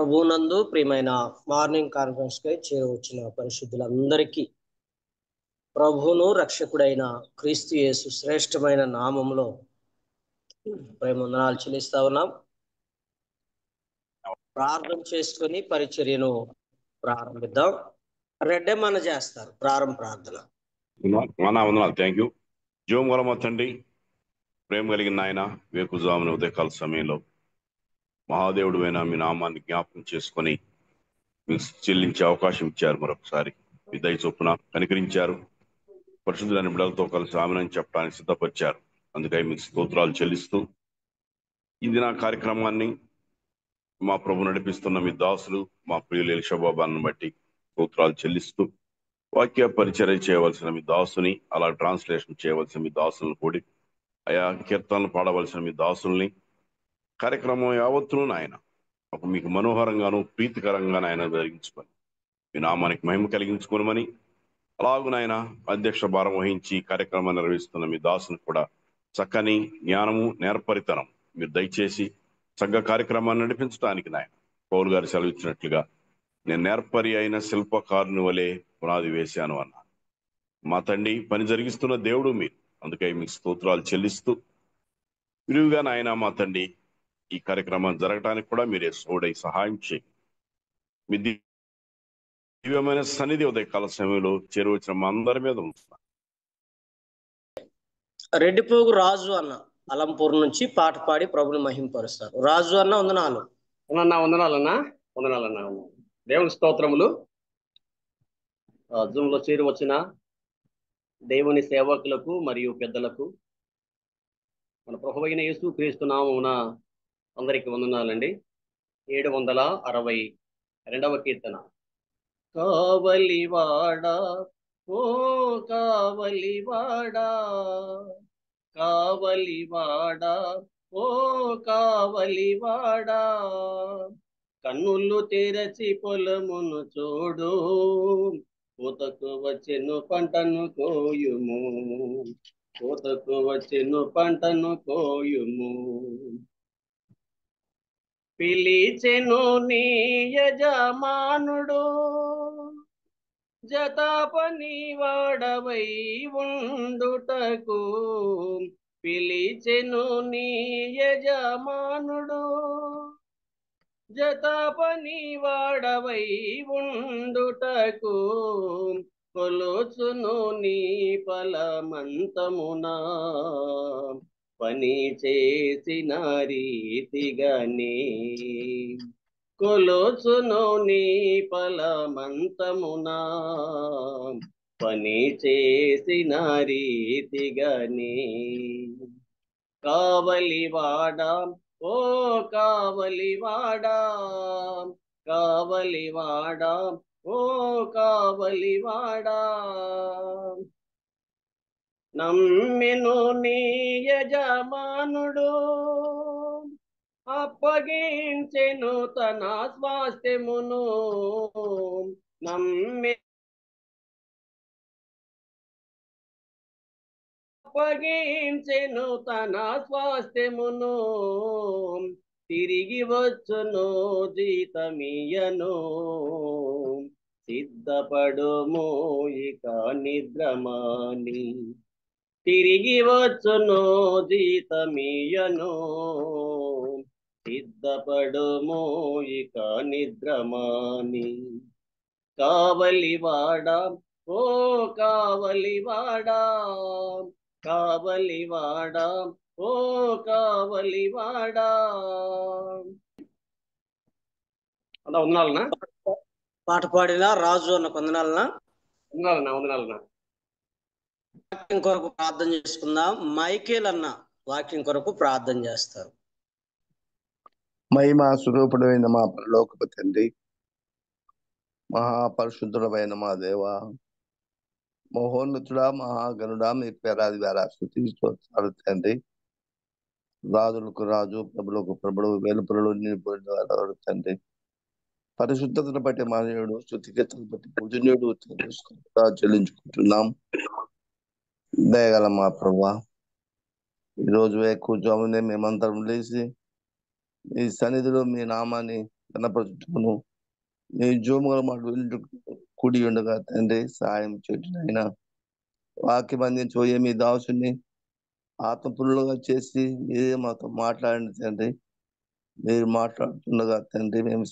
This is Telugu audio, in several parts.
ప్రభువునందు ప్రియమైన మార్నింగ్ కాన్ఫరెన్స్ కై చేరవచ్చిన పరిశుద్ధులందరికీ ప్రభువును రక్షకుడైన క్రీస్తు యేసు శ్రేష్టమైన నామంలో ప్రేమవందనాలు చెల్లిస్తా ఉన్నాం. ప్రార్థన చేసుకొని పరిచర్యను ప్రారంభిద్దాం. రెడ్డెమ్మన చేస్తారు ప్రార్థన. వందనాలు. Thank you. జీవం తండ్రి, ప్రేమ కలిగిన ఆయన, వేకుజామున ఉదయకాల సమయంలో మహాదేవుడు అయినా మీ నామాన్ని జ్ఞాపకం చేసుకొని మీకు చెల్లించే అవకాశం ఇచ్చారు. మరొకసారి మీ దయ చొప్పున కనికరించారు. పరిశుద్ధులైన బిడ్డలతో కలిసి ఆమెనని చెప్పడానికి సిద్ధపరిచారు. అందుకై మీకు స్తోత్రాలు చెల్లిస్తూ ఇది నా కార్యక్రమాన్ని మా ప్రభు నడిపిస్తున్న మీ దాసులు, మా ప్రియులు ఎలిషాబాబాను బట్టి స్తోత్రాలు చెల్లిస్తూ వాక్య పరిచర్య చేయవలసిన మీ దాసుని, అలా ట్రాన్స్లేషన్ చేయవలసిన మీ దాసులను కూడి ఆయా కీర్తనలు పాడవలసిన మీ దాసుల్ని, కార్యక్రమం యావత్తును నాయన ఒక మీకు మనోహరంగాను ప్రీతికరంగా ఆయన జరిగించుకొని మీ నామానికి మహిమ కలిగించుకోనమని, అలాగు నాయన అధ్యక్ష భారం వహించి కార్యక్రమం నిర్వహిస్తున్న మీ దాసుని కూడా చక్కని జ్ఞానము, నేర్పరితనం మీరు దయచేసి సంఘ కార్యక్రమాన్ని నడిపించడానికి నాయన పౌలు గారు సెలవిచ్చినట్లుగా నేను నేర్పరి అయిన శిల్పకారుని వలె పునాది వేశాను అన్నా. మా తండ్రి, పని జరిగిస్తున్న దేవుడు మీరు. అందుకై మీకు స్తోత్రాలు చెల్లిస్తూ విరివిగా నాయన మా తండ్రి ఈ కార్యక్రమం జరగడానికి కూడా మీరే సోడై సహాయం చేయండి. మీ దివ్యమైన సన్నిధి ఉదయకాల సమయంలో చేరువచ్చిన మా అందరి మీద ఉంటున్నాను. రెడ్డిపోగు రాజు అన్న అలంపూర్ నుంచి పాట పాడి ప్రభుని మహింపరుస్తారు. రాజు అన్న వందనాలు. వందనాలన్నా. దేవుని స్తోత్రములు. జూమ్ లో చేరి వచ్చిన దేవుని సేవకులకు మరియు పెద్దలకు మన ప్రభువైన యేసు క్రీస్తు నామమున అందరికి వందనాలండి. 762వ కీర్తన. కావలివాడా, ఓ కావలివాడా, కావలివాడా, ఓ కావలివాడా, కన్నులు తెరచి పొలమును చూడు, పూతకు వచ్చెను పంటను కోయుము, పూతకు వచ్చెను పంటను కోయుము. పిలిచెను నీ యజమానుడు, జతాపని వాడవై ఉండుటకు, పిలిచెను నీ యజమానుడు, జతాపని వాడవై ఉండుటకు, కొలుచును నీ ఫలమంతమునా, పని చేసిన రీతిగానే, కొలుచును నీ ఫలమంతమునా, పని చేసిన రీతిగానే. కావలివాడా, ఓ కావలివాడా, కావలివాడా, ఓ కావలివాడా, నమ్మెను నీ యజమానుడు, అప్పగించెను తన స్వాస్థ్యమును, అప్పగించెను తన స్వాస్థ్యమును, తిరిగి వచ్చును జీతమియను, సిద్ధపడుము ఇక నిద్రమాని, తిరిగి వచ్చును జీతమియను, సిద్ధపడుము ఇక నిద్రమాని. కావలివాడా, ఓ కావలివాడా, కావలివాడా, ఓ కావలివాడా. అంతా వందనాలన్నా. పాట పాడిన రాజు అన్న వందనాలన్నా. వందనాలన్నా. వాక్యం కొరకు ప్రార్థన చేసుకుందాం. మైకేల్ అన్న వాక్యం కొరకు ప్రార్థన చేస్తారు. మహిమా స్వరూపుడైన మా పరలోకపు తండ్రి, మహాపరిశుద్ధుడమైన మా దేవ, మహోన్నతుడా, మహాగణుడా, మీ పేరాది వేల స్తుతి స్తోత్రాలు తండ్రి. రాజులకు రాజు, ప్రభులకు ప్రభుడు, వేలుపురులు నిలిపోయిన తండ్రి. పరిశుద్ధతను బట్టి మానవుడు, స్తుతిగతులను బట్టి పూజనీయుడు చెల్లించుకుంటున్నాం. దయగల మా ప్రభా, ఈరోజు ఎక్కువ జామునే మేమందరం లేచి మీ సన్నిధిలో మీ నామాన్ని కనపరచుటకును నీ జోముల మాట కూడి ఉండగా తండ్రి సహాయం చేయటం వాక్యం అందించబోయే మీ దాసుని ఆత్మపురులుగా చేసి మీరే మాతో మాట్లాడండి తండ్రి. మీరు మాట్లాడుతుండగా తండ్రి మేము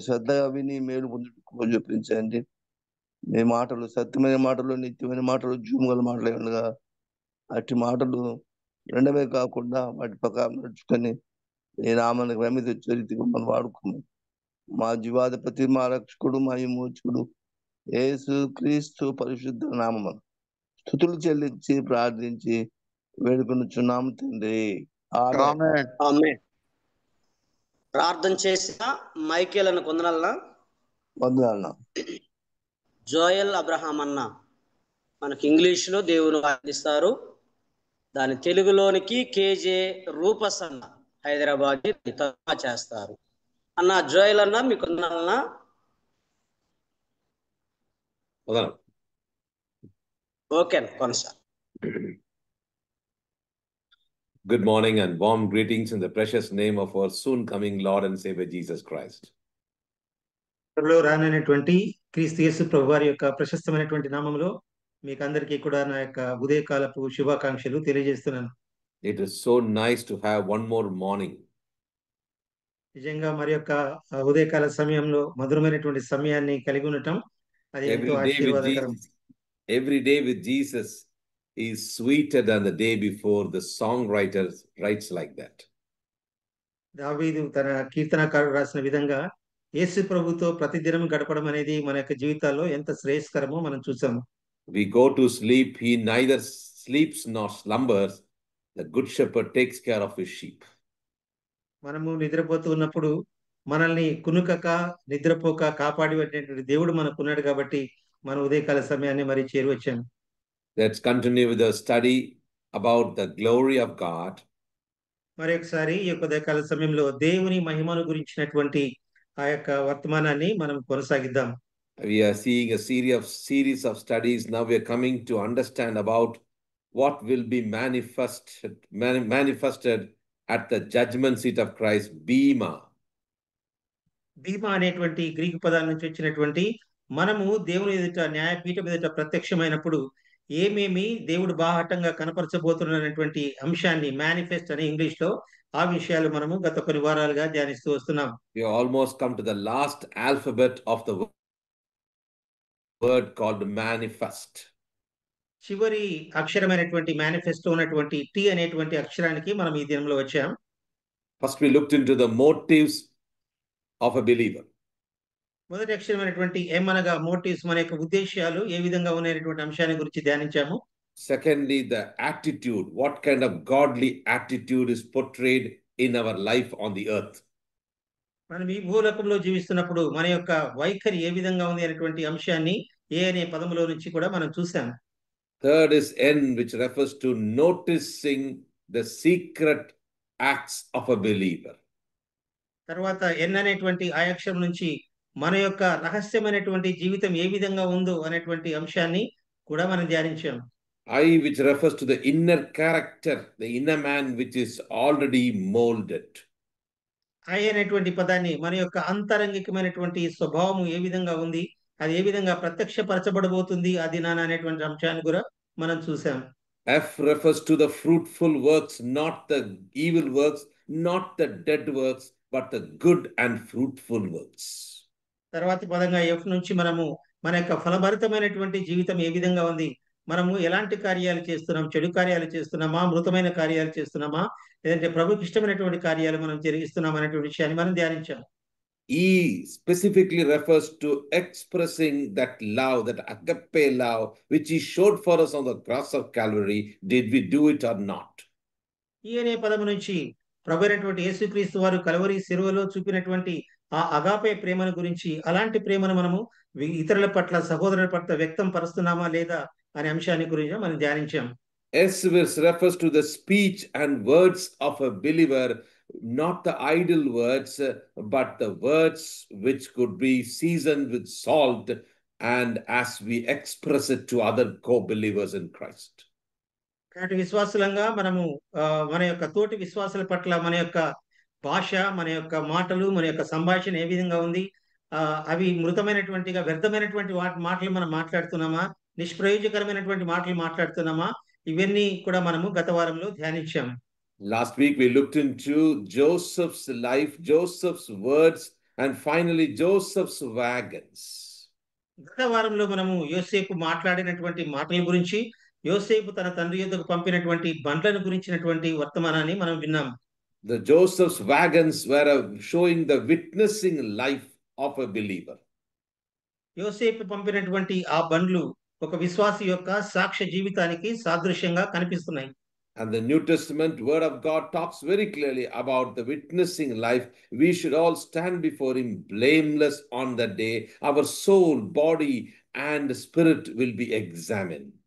శ్రద్ధగా విని మేలు పొందుటకు చూపించండి. మీ మాటలు సత్యమైన మాటలు, నిత్యమైన మాటలు, జూముగల మాటలు ఉండగా అట్టి మాటలు రెండవే కాకుండా వాటి ప్రకారం నడుచుకొని ఈ నామానికి రమిత చరిత్ర మనం వాడుకున్నాం. మా జీవాధిపతి, మా రక్షకుడు, మా విమోచకుడు యేసు క్రీస్తు పరిశుద్ధ నామము స్తుతులు చెల్లించి ప్రార్థించి వేడుకొనుచున్నాము తండ్రి. ఆమేన్. ఆమేన్. ప్రార్థన చేసిన మైకేల్ అన్న కొందనల్లా వందనాలు. జోయల్ అబ్రహాం అన్న మనకి ఇంగ్లీష్లో దేవుని అందిస్తారు. దాని తెలుగులోనికి కేజే రూపస్ అన్న హైదరాబాద్ తర్జుమా చేస్తారు. అన్న జోయల్ అన్న మీకు కొందనల్లా ఓకే అన్న కొనసాగు. Good morning and warm greetings in the precious name of our soon coming Lord and Savior Jesus Christ. త్వరలో రానైనటువంటి క్రీస్తు యేసు ప్రభువారి యొక్క ప్రశస్తమైనటువంటి నామములో మీకు అందరికీ కూడా నా యొక్క ఉదయకాలపు శుభాకాంక్షలు తెలియజేస్తున్నాను. It is so nice to have one more morning. నిజంగా మరి యొక్క ఉదయకాల సమయంలో మధురమైనటువంటి సమయాన్ని కలిగి ఉండటం అది ఎంతో ఆశీర్వాదకరం. Every day with Jesus is sweeter than the day before. The songwriter writes like that. దావీదు తన కీర్తనకారుడు రాసిన విధంగా యేసు ప్రభుతో ప్రతిదినం గడపడం అనేది మన యొక్క జీవితాల్లో ఎంత శ్రేయస్కరమో మనం చూసాము. We go to sleep, he neither sleeps nor slumbers. The good shepherd takes care of his sheep. మనము నిద్రపోతూ ఉన్నప్పుడు మనల్ని కునుకక నిద్రపోక కాపాడేటువంటి దేవుడు మనకున్నాడు కాబట్టి మన ఉదయకాల సమయాన్ని మరి చేరువచ్చాము. Let's continue with the study about the glory of God. మరి ఒకసారి ఈ యొక్క ఉదయకాల సమయంలో దేవుని మహిమను గురించినటువంటి ఆ యొక్క వర్తమానాన్ని మనం కొనసాగిద్దాం. We are seeing a series of studies. Now we are coming to understand about what will be manifested at the judgment seat of Christ, Bema. బీమా అనేటువంటి గ్రీకు పదాల నుంచి వచ్చినటువంటి మనము దేవుని ఎదుట న్యాయపీఠం ఎదుట ప్రత్యక్షమైనప్పుడు ఏమేమి దేవుడు బాహటంగా కనపరచబోతున్నటువంటి అంశాన్ని మేనిఫెస్ట్ అని ఇంగ్లీష్ లో ఆ విషయాలు మనము గత కొన్ని వారాలుగా ధ్యానిస్తూ వస్తున్నాం. We almost come to the last alphabet of the word called manifest. చివరి అక్షరమైనటువంటి మేనిఫెస్టో ఉన్నటువంటి టి అనేటువంటి అక్షరానికి మనం ఈ దినంలో వచ్చాం. First we looked into the motives of a believer. మొదటి అక్షరమైనటువంటి ఎం అనగా మోటివ్స్, మన యొక్క ఉద్దేశాలు ఏ విధంగా ఉన్నాయనేటువంటి అంశాన్ని గురించి ధ్యానించాము. Secondly, the attitude, what kind of godly attitude is portrayed in our life on the earth. మనం ఈ భూలోకంలో జీవిస్తున్నప్పుడు మన యొక్క వైఖరి ఏ విధంగా ఉంది అనేటువంటి అంశాన్ని ఏ అనే పదములో నుంచి కూడా మనం చూసాం. Third is N, which refers to noticing the secret acts of a believer. తర్వాత ఎన్ అనేటువంటి ఆ అక్షరం నుంచి మన యొక్క రహస్యమైనటువంటి జీవితం ఏ విధంగా ఉందో అనేటువంటి అంశాన్ని కూడా మనం ధ్యానించాం. I, which refers to the inner character, the inner man which is already molded. I అనేటువంటి పదాన్ని మన యొక్క అంతరంగికమైనటువంటి స్వభావం ఏ విధంగా ఉంది, అది ఏ విధంగా ప్రత్యక్షపరచబడబోతుంది అది నాన్న అనేటువంటి అంశాన్ని కూడా మనం చూసాం. F refers to the fruitful works, not the evil works, not the dead works, but the good and fruitful works. తర్వాత పదంగా ఎఫ్ నుంచి మనము మన యొక్క ఫలభరితమైనటువంటి జీవితం ఏ విధంగా ఉంది, మనము ఎలాంటి కార్యాలు చేస్తున్నాం, చెడు కార్యాలు చేస్తున్నామా, మృతమైన కార్యాలు చేస్తున్నామా, లేదంటే ప్రభుకి ఇష్టమైనటువంటి కార్యాలు మనం జరిగిస్తున్నాం అనేటువంటి విషయాన్ని మనం ధ్యానించాం. E specifically refers to expressing that love, that agape love, which he showed for us on the cross of Calvary. Did we do it or not? ఈ అనే పదము నుంచి ప్రభు అయినటువంటి యేసుక్రీస్తు వారు కలవరి శిలువలో చూపినటువంటి ఆ అగాపే ప్రేమను గురించి, అలాంటి ప్రేమను మనము ఇతరుల పట్ల, సహోదరుల పట్ల వ్యక్తం పరుస్తున్నామా లేదా అనే అంశాన్ని గురించి మనం ధ్యానించాం. S refers to the speech and words of a believer, not the idle words, but the words which could be seasoned with salt, and as we express it to other co-believers in Christ. కాబట్టి విశ్వాసులంగా మనము మన యొక్క తోటి విశ్వాసుల పట్ల మన యొక్క భాష, మన యొక్క మాటలు, మన యొక్క సంభాషణ ఏ విధంగా ఉంది? అవి మృతమైనటువంటిగా, వ్యర్థమైనటువంటి మాటలు మనం మాట్లాడుతున్నామా? నిష్ప్రయోజకరమైనటువంటి మాటలు మాట్లాడుతున్నామా? ఇవన్నీ కూడా మనము గత వారంలో ధ్యానించాము. Last week we looked into Joseph's life, Joseph's words, and finally Joseph's wagons. గత వారంలో మనము యోసేపు మాట్లాడినటువంటి మాటల గురించి, యోసేపు తన తండ్రి యొద్దకు పంపినటువంటి బండ్లను గురించినటువంటి వర్తమానాన్ని మనం విన్నాము. The Joseph's wagons were showing the witnessing life of a believer. యోసేపు పంపినటువంటి ఆ బండ్లు ఒక విశ్వాసి యొక్క సాక్ష్య జీవితానికి సాదృశ్యంగా కనిపిస్తున్నాయి. And the New Testament word of God talks very clearly about the witnessing life. We should all stand before him blameless on that day. Our soul, body, and spirit will be examined.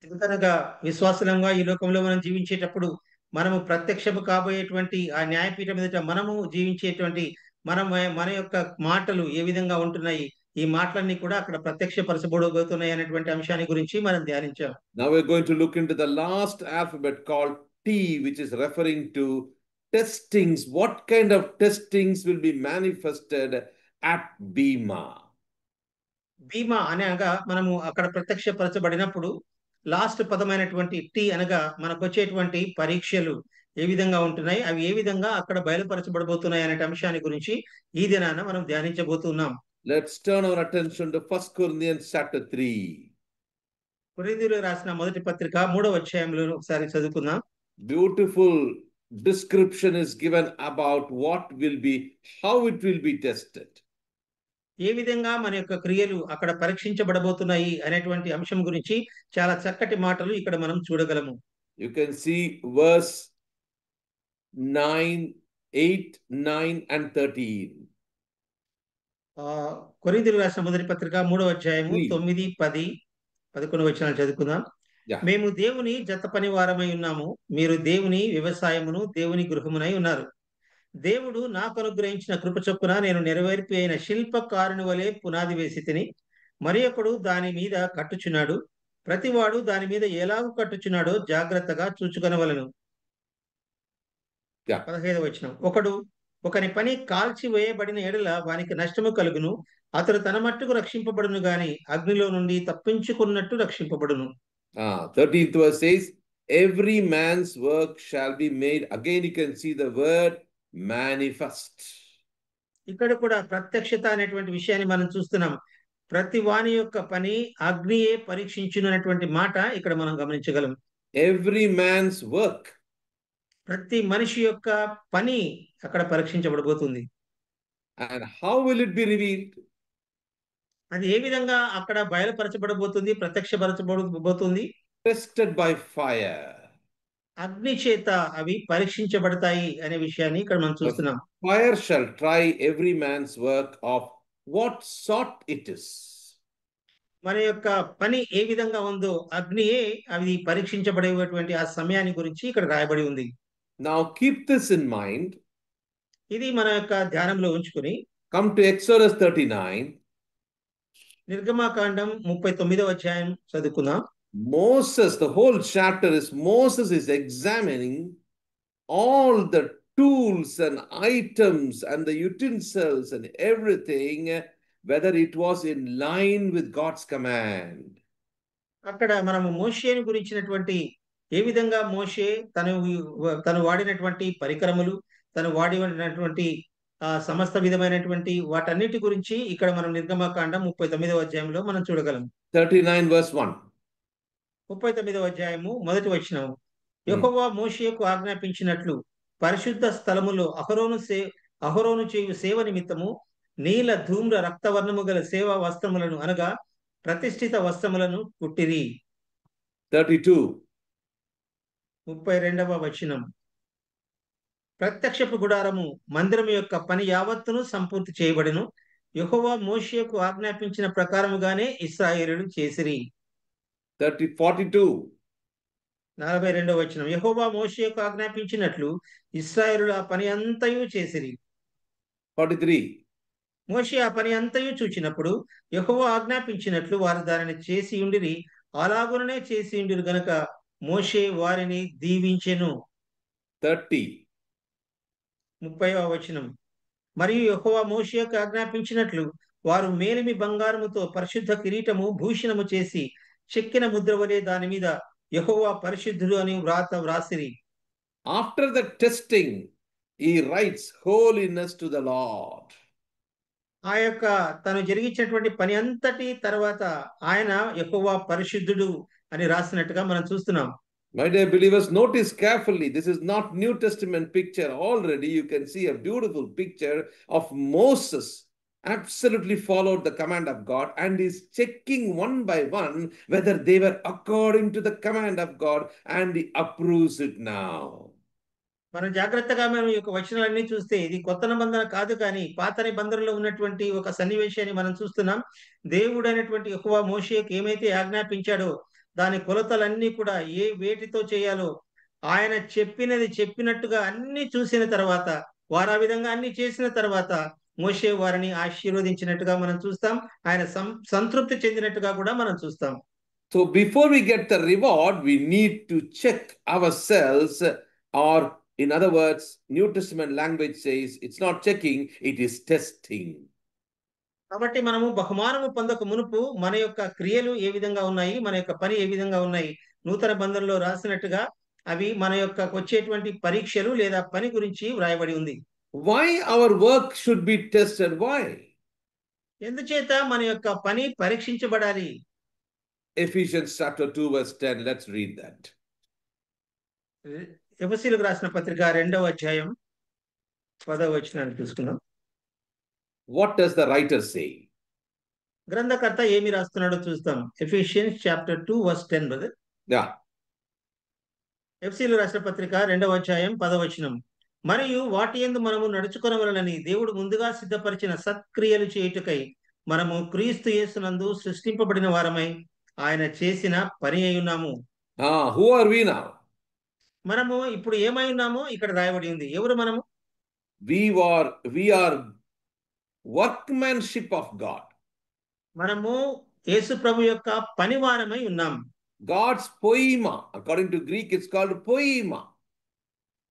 ఎందుకనగా విశ్వాసులంగా ఈ లోకంలో మనం జీవించేటప్పుడు మనము ప్రత్యక్షము కాబోయేటువంటి ఆ న్యాయపీఠం ఎదుట మనము జీవించేటువంటి మన యొక్క మాటలు ఏ విధంగా ఉంటున్నాయి, ఈ మాటలన్నీ కూడా అక్కడ ప్రత్యక్షపరచబడబోతున్నాయి అనేటువంటి అంశాన్ని గురించి మనం ధ్యానించాం. Now we're going to look into the last alphabet called T, which is referring to testings. What kind of testings will be manifested at Bema? బీమా అనగా మనము అక్కడ ప్రత్యక్షపరచబడినప్పుడు లాస్ట్ పదమైనటువంటి టీ అనగా మనకు వచ్చేటువంటి పరీక్షలు ఏ విధంగా ఉంటున్నాయి, అవి ఏ విధంగా అక్కడ బయలుపరచబడబోతున్నాయి అనే అంశాన్ని గురించి ఈ దినాన మనం ధ్యానించబోతున్నాం. Let's turn our attention to 1 Corinthians chapter 3. కొరింథీయులకు రాసిన మొదటి పత్రిక 3వ అధ్యాయంలో ఒకసారి చదువుకుందాం. Beautiful description is given about what will be, how it will be tested. ఏ విధంగా మన యొక్క క్రియలు అక్కడ పరీక్షించబడబోతున్నాయి అనేటువంటి అంశం గురించి చాలా చక్కటి మాటలు ఇక్కడ మనం చూడగలము. You can see verse 9, 8, 9 and 13. కొరింథీయులకు రాసిన మొదటి పత్రిక 3వ అధ్యాయము 9, 10, 11 వచనాలు చదువుకుందాం. Yeah. మేము దేవుని జత పని వారమై ఉన్నాము, మీరు దేవుని వ్యవసాయమును, దేవుని గృహమునై ఉన్నారు. దేవుడు నాకు అనుగ్రహించిన కృప చొప్పున నేను నెరవేర్పి అయిన శిల్పకారుని వలె పునాది వేసి తిని, మరి ఒకడు దాని మీద కట్టుచున్నాడు. ప్రతివాడు దాని మీద ఎలాగూ కట్టుచున్నాడో జాగ్రత్తగా చూచుకొనవలెను. 15వ వచనం. ఒకని పని కాల్చి వేయబడిన ఎడల వానికి నష్టము కలుగును, అతడు తన మట్టుకు రక్షింపబడును గాని అగ్నిలో నుండి తప్పించుకున్నట్టు రక్షింపబడును. 13th verse says, every man's work shall be made. Again you can see the word manifest. ఇక్కడ కూడా ప్రత్యక్షత అనేటువంటి విషయాన్ని మనం చూస్తున్నాం. ప్రతి వాని యొక్క పని అగ్నియే పరీక్షించును అనేటువంటి మాట ఇక్కడ మనం గమనించగలం. Every man's work. ప్రతి మనిషి యొక్క పని అక్కడ పరీక్షించబడబోతుంది. And how will it be revealed? అది ఏ విధంగా అక్కడ బయలుపరచబడబోతుంది, ప్రత్యక్షపరచబడబోతుంది? Tested by fire. అగ్ని చేత అవి పరీక్షించబడతాయి అనే విషయాన్ని ఇక్కడ మనం చూస్తున్నాం. Fire shall try every man's work of what sort it is. మన యొక్క పని ఏ విధంగా ఉందో అగ్నియే అవి పరీక్షించబడేటువంటి ఆ సమయాన్ని గురించి ఇక్కడ రాయబడి ఉంది. Now keep this in mind. ఇది మన యొక్క ధ్యానంలో ఉంచుకుని Come to Exodus 39. నిర్గమాకాండం 39వ అధ్యాయం చదువుకుందాం. Moses, the whole chapter is Moses is examining all the tools and items and the utensils and everything, whether it was in line with God's command. అక్కడ మనము మోషేని గురించినటువంటి ఏ విధంగా మోషే తను వాడినటువంటి పరికరములు, తను వాడినటువంటి సమస్త విధమైనటువంటి వాటన్నిటి గురించి ఇక్కడ మనం నిర్గమాకాండం 39వ అధ్యాయంలో మనం చూడగలం. 39 verse 1. 39వ అధ్యాయము మొదటి వచనం. యెహోవా మోషేకు ఆజ్ఞాపించినట్లు పరిశుద్ధ స్థలములో అహరోను చేయు సేవ నిమిత్తము నీల ధూమ్ర రక్తవర్ణము గల సేవా వస్త్రములను అనగా ప్రతిష్ఠిత వస్త్రములను కుట్టిరి. 32. 32వ వచనం. ప్రత్యక్షపు గుడారము మందిరం యొక్క పని యావత్తును సంపూర్తి చేయబడెను. యెహోవా మోషేకు ఆజ్ఞాపించిన ప్రకారముగానే ఇశ్రాయేలీయులు చేసిరి. 42. 42వ వచనం. యెహోవా మోషేకు ఆజ్ఞాపించినట్లు ఇశ్రాయేలీయులు ఆ పని అంతయు చేసిరి. 43. మోషే ఆ పని అంతయు చూచినప్పుడు యెహోవా ఆజ్ఞాపించినట్లు వారు దానిని చేసి ఉండిరి. అలాగుననే చేసి ఉండిరి గనుక మోషే వారిని దీవించెను. 30. 30వ వచనం. మరియు యెహోవా మోషేకు ఆజ్ఞాపించినట్లు వారు మేలిమి బంగారముతో పరిశుద్ధ కిరీటము భూషణము చేసి చెక్కిన ముద్ర వలె దాని మీద యెహోవా పరిశుద్ధుడు అని వ్రాసిరి. After the testing, he writes holiness to the Lord. ఆ యొక్క తను జరిగించినటువంటి పని అంతటి తర్వాత ఆయన యెహోవా పరిశుద్ధుడు అని రాసినట్టుగా మనం చూస్తున్నాం. My dear believers, notice carefully. This is not New Testament picture. Already you can see a beautiful picture of Moses absolutely followed the command of God and is checking one by one whether they were according to the command of God, and he approves it now. మనం జాగ్రత్తగా మనం ఈ యొక్క వచనాలన్నీ చూస్తే ఇది కొత్త నిబంధన కాదు, కానీ పాత నిబంధనలో ఉన్నటువంటి ఒక సన్నివేశాన్ని మనం చూస్తున్నాం. దేవుడు అనేటువంటి యెహోవా మోషేకు ఏమైతే ఆజ్ఞాపించాడో దాని కొలతలన్నీ కూడా వేటితో చేయాలో ఆయన చెప్పినది చెప్పినట్టుగా అన్ని చూసిన తర్వాత, వారు ఆ విధంగా అన్ని చేసిన తర్వాత మోషే వారిని ఆశీర్వదించినట్టుగా మనం చూస్తాం. ఆయన సంతృప్తి చెందినట్టుగా కూడా మనం చూస్తాం. So before we get the reward, we need to check ourselves, or in other words, New Testament language says it's not checking, it is testing. కాబట్టి మనము బహుమానము పొందక మునుపు మన యొక్క క్రియలు ఏ విధంగా ఉన్నాయి, మన యొక్క పని ఏ విధంగా ఉన్నాయి, నూతన బంధంలో రాసినట్టుగా అవి మన యొక్క వచ్చేటువంటి పరీక్షలు లేదా పని గురించి వ్రాయబడి ఉంది. Why our work should be tested? Why? ఎందుచేత మన యొక్క పని పరీక్షించబడాలి? Ephesians chapter 2 verse 10. Let's read that. ఎఫెసీయులకు రాసిన పత్రిక 2వ అధ్యాయం 10వ వచనాన్ని చూసుకుందాం. What does the writer say? గ్రంథకర్త ఏమి రాస్తున్నాడో చూస్తాం. Ephesians chapter 2 verse 10 brother. Yeah. ఎఫెసీయులకు రాసిన పత్రిక 2వ అధ్యాయం 10వ వచనం. మరియు వాటి యందు మనము నడుచుకొనవలెనని దేవుడు ముందుగా సిద్ధపరిచిన సత్క్రియలు చేయుటకై మనము క్రీస్తు యేసునందు సృష్టింపబడిన వారమై ఆయన చేసిన పని అయి ఉన్నాము. Who are we now? మనము ఇప్పుడు ఏమై ఉన్నామో ఇక్కడ రాయబడి ఉంది. ఎవరు మనము? We are workmanship of God. మనము యేసు ప్రభు యొక్క పనివారమై ఉన్నాం. God's poema. According to Greek, it's called poema.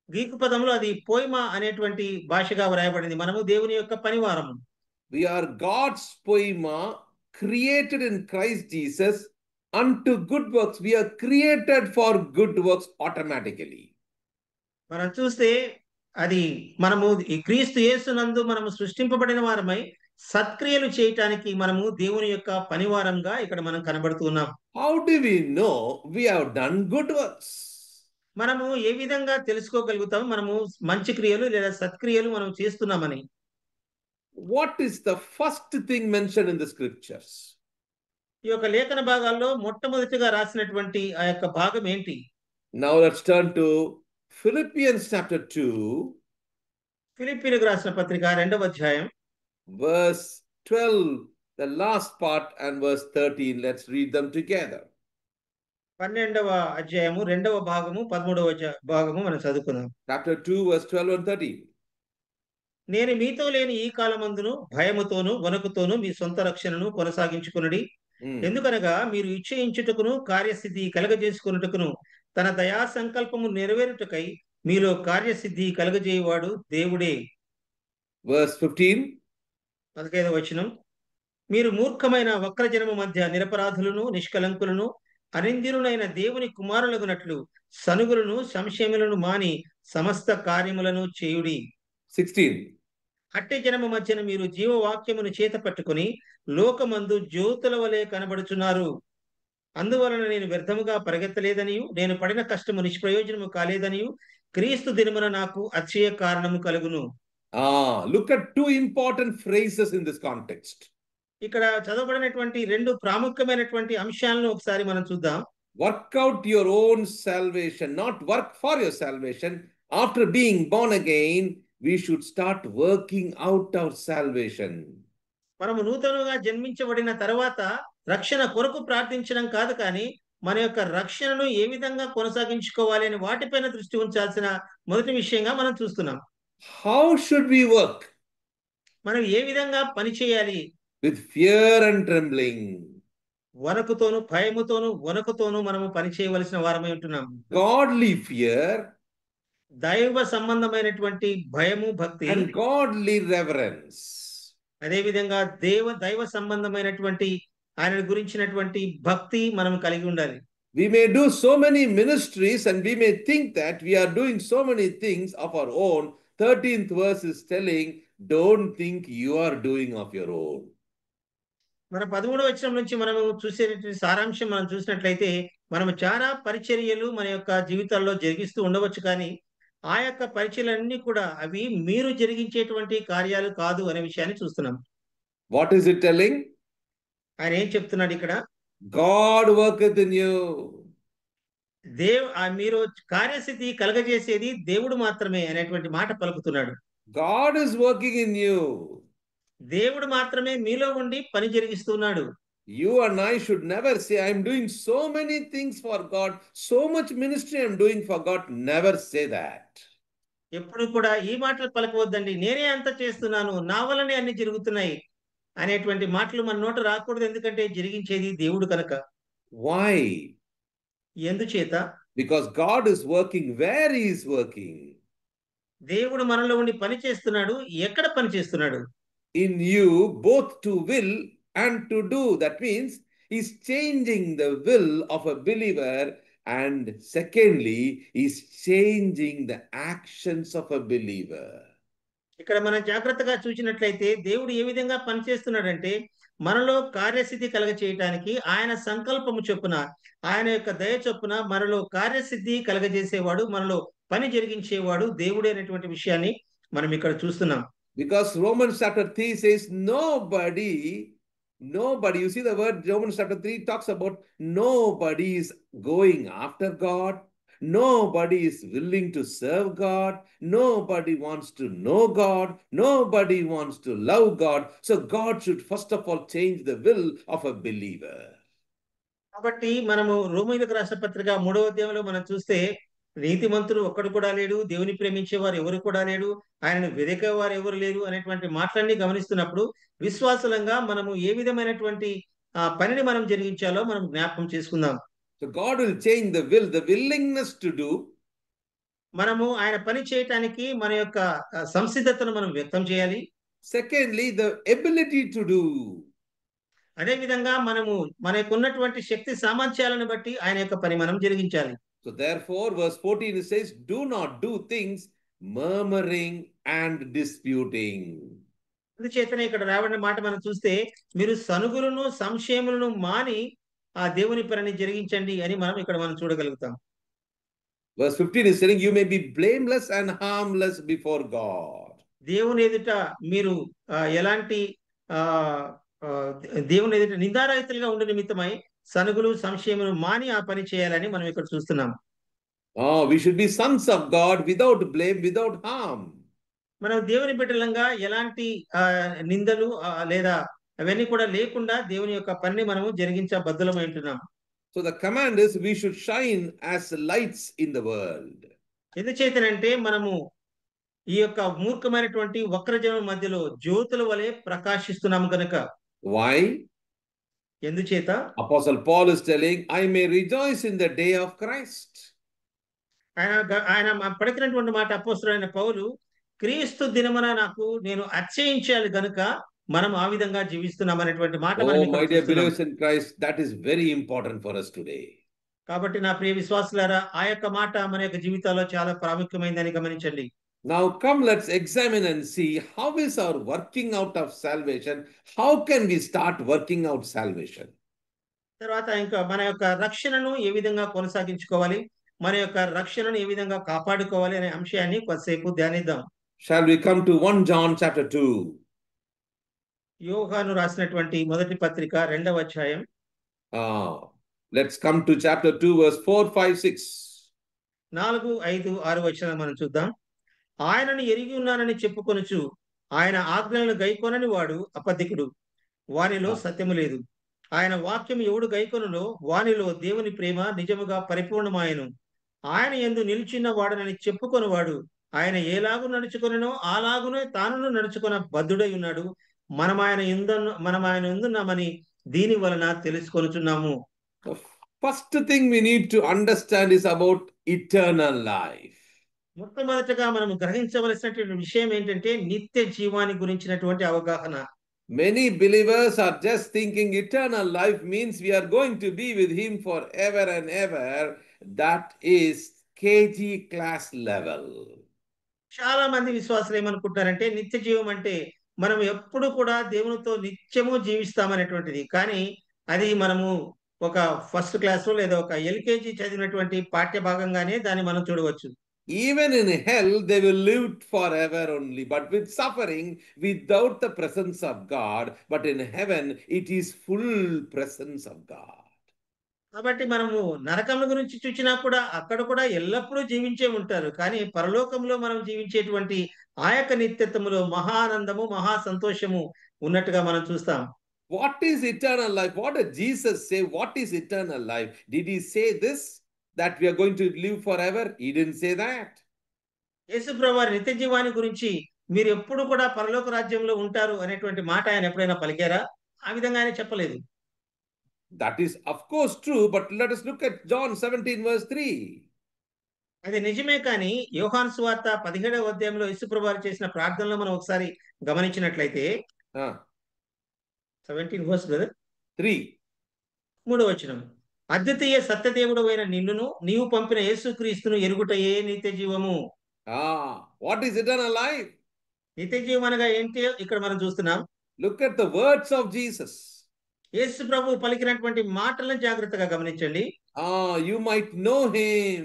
Greek పదంలో అది పోయిమా అనేటువంటి భాషగా వ్రాయబడింది. మనము దేవుని యొక్క పనివారము. We are God's poema, created in Christ Jesus unto good works. We are created for good works automatically. మనం చూస్తే అది మనము ఈ క్రీస్తు యేసునందు మనము సృష్టింపబడిన వారమై సత్క్రియలు చేయటానికి మనము దేవుని యొక్క పనివారంగా ఇక్కడ మనం కనబడుతున్నాం. How do we know we have done good works? మనము ఏ విధంగా తెలుసుకోగలుగుతాం మనము మంచి క్రియలు లేదా సత్క్రియలు మనం చేస్తున్నామని? What is the first thing mentioned in the scriptures? ఈ యొక్క లేఖన భాగాల్లో మొట్టమొదటిగా రాసినటువంటి ఆ యొక్క భాగం ఏంటి? Now let's turn to Philippians chapter 2. ఫిలిప్పీయులకు రాసిన పత్రిక 2వ అధ్యాయం verse 12, the last part, and verse 13. Let's read them together. 12వ అధ్యాయము 2వ భాగము 13వ భాగము మనం చదువుకుందాం. Chapter 2, verse 12 and 13. నేను మీతో లేని ఈ కాలమందును భయముతోను వణకుతోను మీ సొంత రక్షణను కొనసాగించుకునుడి. ఎందుకనగా మీరు ఇచ్చయించుటకును కార్యసిద్ధి కలగజేసుకున్నటకును తన దయా సంకల్పము నెరవేరుటకై మీలో కార్యసిద్ధి కలగజేయవాడు దేవుడే. Verse 15. 15వ వచనం. మీరు మూర్ఖమైన వక్రజనము మధ్య నిరపరాధులను నిష్కలంకులను అనింద్యులైన దేవుని కుమారులగునట్లు సనుగులను సంశయములను మాని సమస్త కార్యములను చేయుడి. 16. అట్టి జనము మధ్యన మీరు జీవవాక్యమును చేత పట్టుకుని లోకమందు జ్యోతుల వలె కనబడుచున్నారు. అందువలన నేను వ్యర్థముగా పరిగెత్తలేదనియు నేను పడిన కష్టము నిష్ప్రయోజనము కాలేదనియు క్రీస్తు దినమున నాకు అతిశయ కారణము కలుగును. Look at two important phrases in this context. ఇక్కడ చదవబడినటువంటి 2 ప్రాముఖ్యమైనటువంటి అంశాలను ఒకసారి మనం చూద్దాం. Work out your own salvation, not work for your salvation. After being born again, we should start working out our salvation. మనము నూతనంగా జన్మించబడిన తర్వాత రక్షణ కొరకు ప్రార్థించడం కాదు, కానీ మన యొక్క రక్షణను ఏ విధంగా కొనసాగించుకోవాలి అని వాటిపైన దృష్టి ఉంచాల్సిన మొదటి విషయంగా మనం చూస్తున్నాం. How should we work? మనం ఏ విధంగా పని చేయాలి? With fear and trembling. వణకుతోను భయముతోను వణకుతోను మనము పని చేయవలసిన వారమై ఉంటున్నాం. Godly fear దైవ సంబంధమైనటువంటి భయము, భక్తి, and godly reverence. అదే విధంగా దైవ సంబంధమైనటువంటి ఆయన గురించినటువంటి భక్తి మనం కలిగి ఉండాలి. We may do so many ministries and we may think that we are doing so many things of our own. 13th verse is telling, don't think you are doing of your own. మన 13వ వచనం నుంచి మనము చూసేటువంటి సారాంశం మనం చూసినట్లయితే మనము చాలా పరిచర్యలు మన యొక్క జీవితాల్లో జరిగిస్తూ ఉండవచ్చు, కానీ ఆ యొక్క పరిచర్యలన్నీ కూడా అవి మీరు జరిగించేటువంటి కార్యాలు కాదు అనే విషయాన్ని చూస్తున్నాం. What is it telling? ఆయన ఏం చెప్తున్నాడు ఇక్కడ? God worketh in you. మీరు కార్యసిద్ధి కలగజేసేది దేవుడు మాత్రమే అనేటువంటి మాట పలుకుతున్నాడు. God is working in you. దేవుడు మాత్రమే మీలో ఉండి పని జరిగిస్తున్నాడు. You and I should never say, I am doing so many things for God, so much ministry I am doing for God. Never say that. ఎప్పుడు కూడా ఈ మాటలు పలకవద్దండి. నేనే అంత చేస్తున్నాను, నా వల్లనే అన్ని జరుగుతున్నాయి అనేటువంటి మాటలు మన నోట రాకూడదు. ఎందుకంటే జరిగించేది దేవుడు కనుక. Why? ఎందుచేత? Because God is working where He is working. దేవుడు మనలో ఉండి పని చేస్తున్నాడు. ఎక్కడ పని చేస్తున్నాడు? In you, both to will and to do. That means He's changing the will of a believer, and secondly, He's changing the actions of a believer. ఇక్కడ మనం జాగ్రత్తగా చూసినట్లయితే దేవుడు ఏ విధంగా పనిచేస్తున్నాడంటే మనలో కార్యసిద్ధి కలగ చేయటానికి ఆయన సంకల్పము చొప్పున, ఆయన యొక్క దయ చొప్పున మనలో కార్యసిద్ధి కలగజేసేవాడు, మనలో పని జరిగించేవాడు దేవుడే అనేటువంటి విషయాన్ని మనం ఇక్కడ చూస్తున్నాం. Because Romans chapter 3 says nobody, you see the word Romans chapter 3 talks about nobody is going after God. Nobody is willing to serve God. Nobody wants to know God. Nobody wants to love God. So God should first of all change the will of a believer. కాబట్టి మనము రోమీయులకు రాసిన పత్రిక 3వ అధ్యాయంలో మనం చూస్తే నీతిమంతుడు ఒక్కడు కూడా లేడు, దేవుని ప్రేమించేవారు ఎవరు కూడా లేడు, ఆయనను వెదకేవారు ఎవరు లేరు అనేటువంటి మాటలన్నీ గమనిస్తున్నప్పుడు విశ్వాసులంగా మనము ఏ విధమైనటువంటి పనిని మనం జరిగించాలో మనం జ్ఞాపకం చేసుకుందాం. So God will change the will, the willingness to do. మనము ఆయన పని చేయటానికి మన యొక్క సంసిద్ధతను మనం వ్యక్తం చేయాలి. Secondly, the ability to do. అదే విధంగా మనము మనకు ఉన్నటువంటి శక్తి సామర్థ్యాలను బట్టి ఆయన యొక్క పని మనం జరిగించాలి. So therefore, verse 14 it says, do not do things murmuring and disputing. అందుచేతనే ఇక్కడ రాబడిన మాట మనం చూస్తే మీరు సనుగులను సంశయములను మాని ఆ దేవుని పనిని జరిగించండి అని మనం చూడగలుగుతాం. Verse 15 is saying, you may be blameless and harmless before God. దేవుని ఎదుట మీరు ఎలాంటి దేవుని ఎదుట నిందారహితులుగా ఉండే నిమిత్తమై సనుగులు సంశయములు మాని ఆ పని చేయాలని మనం ఇక్కడ చూస్తున్నాం. We should be sons of God without blame, without harm. మనం దేవుని బిడ్డలంగా ఎలాంటి నిందలు లేదా అవన్నీ కూడా లేకుండా దేవుని యొక్క పనిని మనము జరిగించబద్ధులమై ఉంటున్నాం. So the command is we should shine as lights in the world. ఎందుచేతనంటే మనము ఈ యొక్క మూర్ఖమైనటువంటి వక్రజనం మధ్యలో జ్యోతుల వలె ప్రకాశిస్తున్నాము కనుక. Why? ఎందుచేత? Apostle Paul is telling, I may rejoice in the day of Christ. ఆయన పలికినటువంటి మాట అపోస్తలుడైన పౌలు, క్రీస్తు దినమున నేను అతిశయించాలి గనుక మనం ఆ విధంగా జీవిస్తున్నాం అనేటువంటి మాట మనం my dear believers in Christ, that is very important for us today. కాబట్టి నా ప్రియ విశ్వాసులారా ఆ యొక్క మాట మన యొక్క జీవితాల్లో చాలా ప్రాముఖ్యమైనదని గమనించండి. Now come, let's examine and see how is our working out of salvation. How can we start working out salvation? తర్వాత ఇంకా మన యొక్క రక్షణను ఏ విధంగా కొనసాగించుకోవాలి, మన యొక్క రక్షణను ఏ విధంగా కాపాడుకోవాలి అనే అంశాన్ని కొద్దిసేపు ధ్యానిద్దాం. Shall we come to 1 John chapter 2? యోహాను రాసినటువంటి మొదటి పత్రిక 2వ అధ్యాయం. Let's come to chapter 2 verse 4, 5, 6. 4, 5, 6 వచనాలు మనం చూద్దాం. ఆయనను ఎరిగి ఉన్నానని చెప్పుకొనుచు ఆయన ఆజ్ఞలను గైకొనని వాడు అబద్ధికుడు, వానిలో సత్యము లేదు. ఆయన వాక్యం ఎవడు గైకొనులో వానిలో దేవుని ప్రేమ నిజముగా పరిపూర్ణమాయను. ఆయన యందు నిలిచిన వాడనని చెప్పుకొనివాడు ఆయన ఏలాగు నడుచుకొనో అలాగునే తాను నడుచుకొన బద్ధుడై ఉన్నాడు. మనం ఆయన ఎందున్నామని దీని వలన తెలుసుకొనుచున్నాము. The first thing we need to understand is about eternal life. మొట్టమొదటగా మనం గ్రహించవలసినటువంటి విషయం ఏంటంటే నిత్య జీవాన్ని గురించినటువంటి అవగాహన. Many believers are just thinking eternal life means we are going to be with Him forever and ever. That is KG class level. చాలా మంది విశ్వాసులు ఏమనుకుంటారంటే నిత్య జీవం అంటే మనం ఎప్పుడు కూడా దేవునితో నిత్యము జీవిస్తామనేటువంటిది. కానీ అది మనము ఒక ఫస్ట్ క్లాస్ లేదా ఒక ఎల్కేజీ చదివినటువంటి పాఠ్య భాగంగానే దాన్ని మనం చూడవచ్చు. Even in hell, they will live forever only, but with suffering, without the presence of God. But in heaven, it is full presence of God. కాబట్టి మనము నరకముల గురించి చూచినా కూడా అక్కడ కూడా ఎల్లప్పుడూ జీవించే ఉంటారు. కానీ పరలోకంలో మనం జీవించేటువంటి ఆ యొక్క నిత్యత్వములో మహా ఆనందము, మహా సంతోషము ఉన్నట్టుగా మనం చూస్తాం. What is eternal life? What did Jesus say? What is eternal life? Did he say this? That we are going to live forever? He didn't say that. యేసు ప్రభువారు నిత్య జీవాన్ని గురించి మీరు ఎప్పుడు కూడా పరలోక రాజ్యంలో ఉంటారు అనేటువంటి మాట ఆయన ఎప్పుడైనా పలికారా? ఆ విధంగా ఆయన చెప్పలేదు. That is, of course, true, but let us look at John 17, verse 3. అది నిజమే కానీ యోహాను సువార్త 17వ అధ్యాయంలో యేసు ప్రభువారు చేసిన ప్రార్థనలో మనం ఒకసారి గమనించినట్లయితే 17 వర్స్ బ్రదర్ 3. 3వ వచనం, అద్వితీయ సత్యదేవుడు అయిన నిన్నును నీవు పంపిన యేసుక్రీస్తును ఎరుగుటయే నిత్య జీవము. What is eternal life? నిత్య జీవం అనగా ఏంటి ఇక్కడ మనం చూస్తున్నాం. Look at the words of Jesus. యేసు ప్రభు పలికినటువంటి మాటలను జాగ్రత్తగా గమనించండి. You might know him.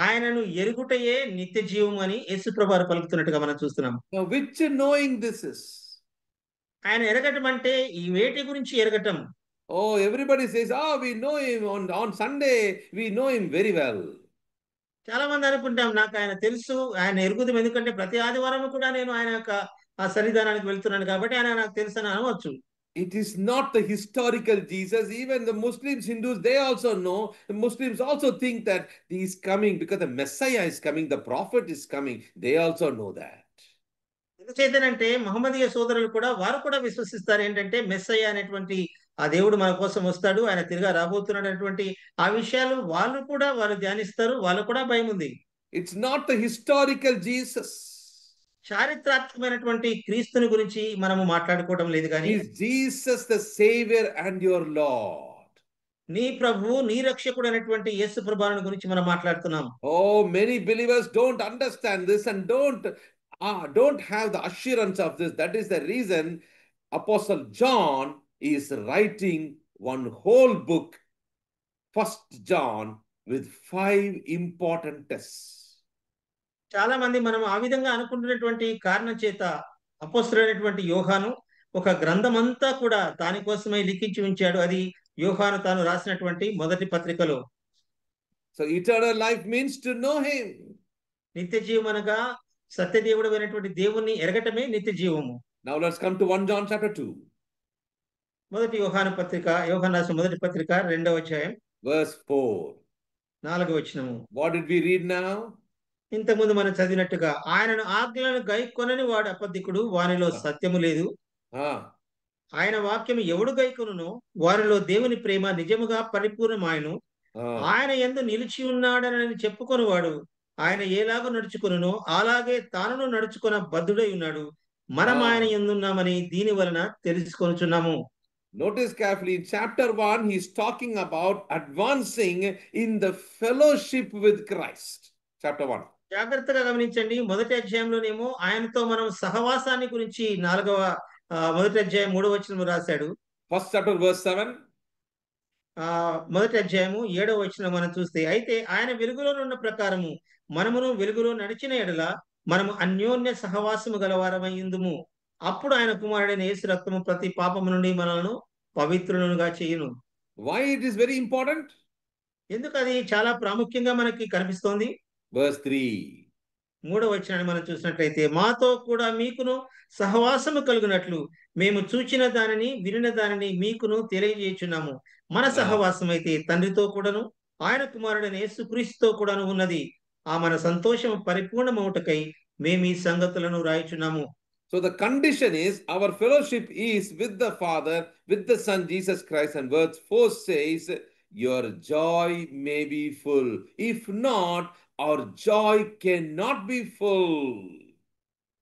ఆయనను ఎరుగుటయే నిత్య జీవం అని యేసు ప్రభువారు పలుకుతున్నట్టుగా మనం చూస్తున్నాం. Now, which knowing this is? ఆయన ఎరగటం అంటే ఈ వేటి గురించి ఎరగటం. Everybody says, we know him on Sunday. We know him very well. చాలా మంది అనుకుంటాం నాకు ఆయన తెలుసు, ఆయన ఎరుగుదాం, ఎందుకంటే ప్రతి ఆదివారం కూడా నేను ఆయన యొక్క ఆ సన్నిధానానికి వెళ్తున్నాను కాబట్టి ఆయన నాకు తెలుసు అని అనవచ్చు. It is not the historical Jesus. Even the Muslims, Hindus, they also know. The Muslims also think that he is coming because the Messiah is coming, the prophet is coming. They also know that. ఎందుచేతనంటే మహమ్మదీయ సోదరులు కూడా వారు కూడా విశ్వసిస్తారు ఏంటంటే మెస్సయ్య అనేటువంటి ఆ దేవుడు మన కోసం వస్తాడు, ఆయన తిరిగా రాబోతున్నాడు అనేటువంటి ఆ విషయాలు వారు ధ్యానిస్తారు, వాళ్ళు కూడా భయం ఉంది. It's not the historical Jesus. చారిత్రాత్మకమైనటువంటి క్రీస్తుని గురించి మనము మాట్లాడుకోవడం లేదు కానీ Is Jesus the Savior and your Lord? నీ ప్రభు నీ రక్షకుడు అనేటువంటి యేసు ప్రభువుని గురించి మనం మాట్లాడుతున్నాం. Many believers don't understand this and don't have the assurance of this. That is the reason Apostle John is writing one whole book, 1 John, with 5 important tests. చాలా మంది మనం ఆ విధంగా అనుకుంటున్నటువంటి కారణం చేత అపోస్తలుడైనటువంటి యోహాను ఒక గ్రంథం అంతా కూడా దానికోసమే లిఖించి ఉంచాడు. అది యోహాను తాను రాసినటువంటి మొదటి పత్రికలో. So eternal life means to know him. నిత్య జీవం అనగా సత్యదేవుడు అయినటువంటి దేవుణ్ణి ఎరగటమే నిత్య జీవము. Now let's come to 1 John chapter 2. మొదటి యోహాను రాసిన మొదటి పత్రిక 2వ అధ్యాయం verse 4. 4వ వచనము. What did we read now? ఇంతకుముందు మనం చదివినట్టుగా ఆయనను ఆజ్ఞలను గైకొనని వాడు అబద్ధికుడు, వానిలో సత్యము లేదు. ఆయన వాక్యము ఎవడు గైకొనునో వారిలో దేవుని ప్రేమ నిజముగా పరిపూర్ణమాయను. ఆయన యందు నిలిచి ఉన్నాడని చెప్పుకొనివాడు ఆయన ఎలాగో నడుచుకొనునో అలాగే తానును నడుచుకొన బద్ధుడై ఉన్నాడు. మనం ఆయన యందున్నామని దీని వలన తెలుసుకొనుచున్నాము. Notice carefully, in chapter 1, he is talking about advancing in the fellowship with Christ. Chapter 1. జాగ్రత్తగా గమనించండి. మొదటి అధ్యాయంలోనేమో ఆయనతో మనం సహవాసాన్ని గురించి మొదటి అధ్యాయం 3వ వచనం రాశాడు. First chapter verse 7. మొదటి అధ్యాయము 7వ వచనం మనం చూస్తే, అయితే ఆయన వెలుగులో ఉన్న ప్రకారము మనమును వెలుగులో నడిచిన ఎడల మనము అన్యోన్య సహవాసము గలవారమై ఉందుము. అప్పుడు ఆయన కుమారుడైన యేసు రక్తము ప్రతి పాపము నుండి మనలను పవిత్రులుగా చేయును. Why it is very important? ఎందుకు అది చాలా ప్రాముఖ్యంగా మనకి కనిపిస్తోంది? Verse 3. 3వ వచనాన్ని మనం చూసినట్లయితే, మాతో కూడా మీకును సహవాసము కలుగునట్లు మేము చూచిన దానిని వినిన దానిని మీకును తెలియజేయుచున్నాము. మన సహవాసం అయితే తండ్రితో కూడాను ఆయన కుమారుడైన యేసుక్రీస్తుతో కూడాను ఉన్నది. మన సంతోషం పరిపూర్ణమవుటకై మేము ఈ సంగతులను రాయుచున్నాము. So the condition is our fellowship is with the Father, with the Son Jesus Christ, and verse 4 says your joy may be full. If not, our joy cannot be full.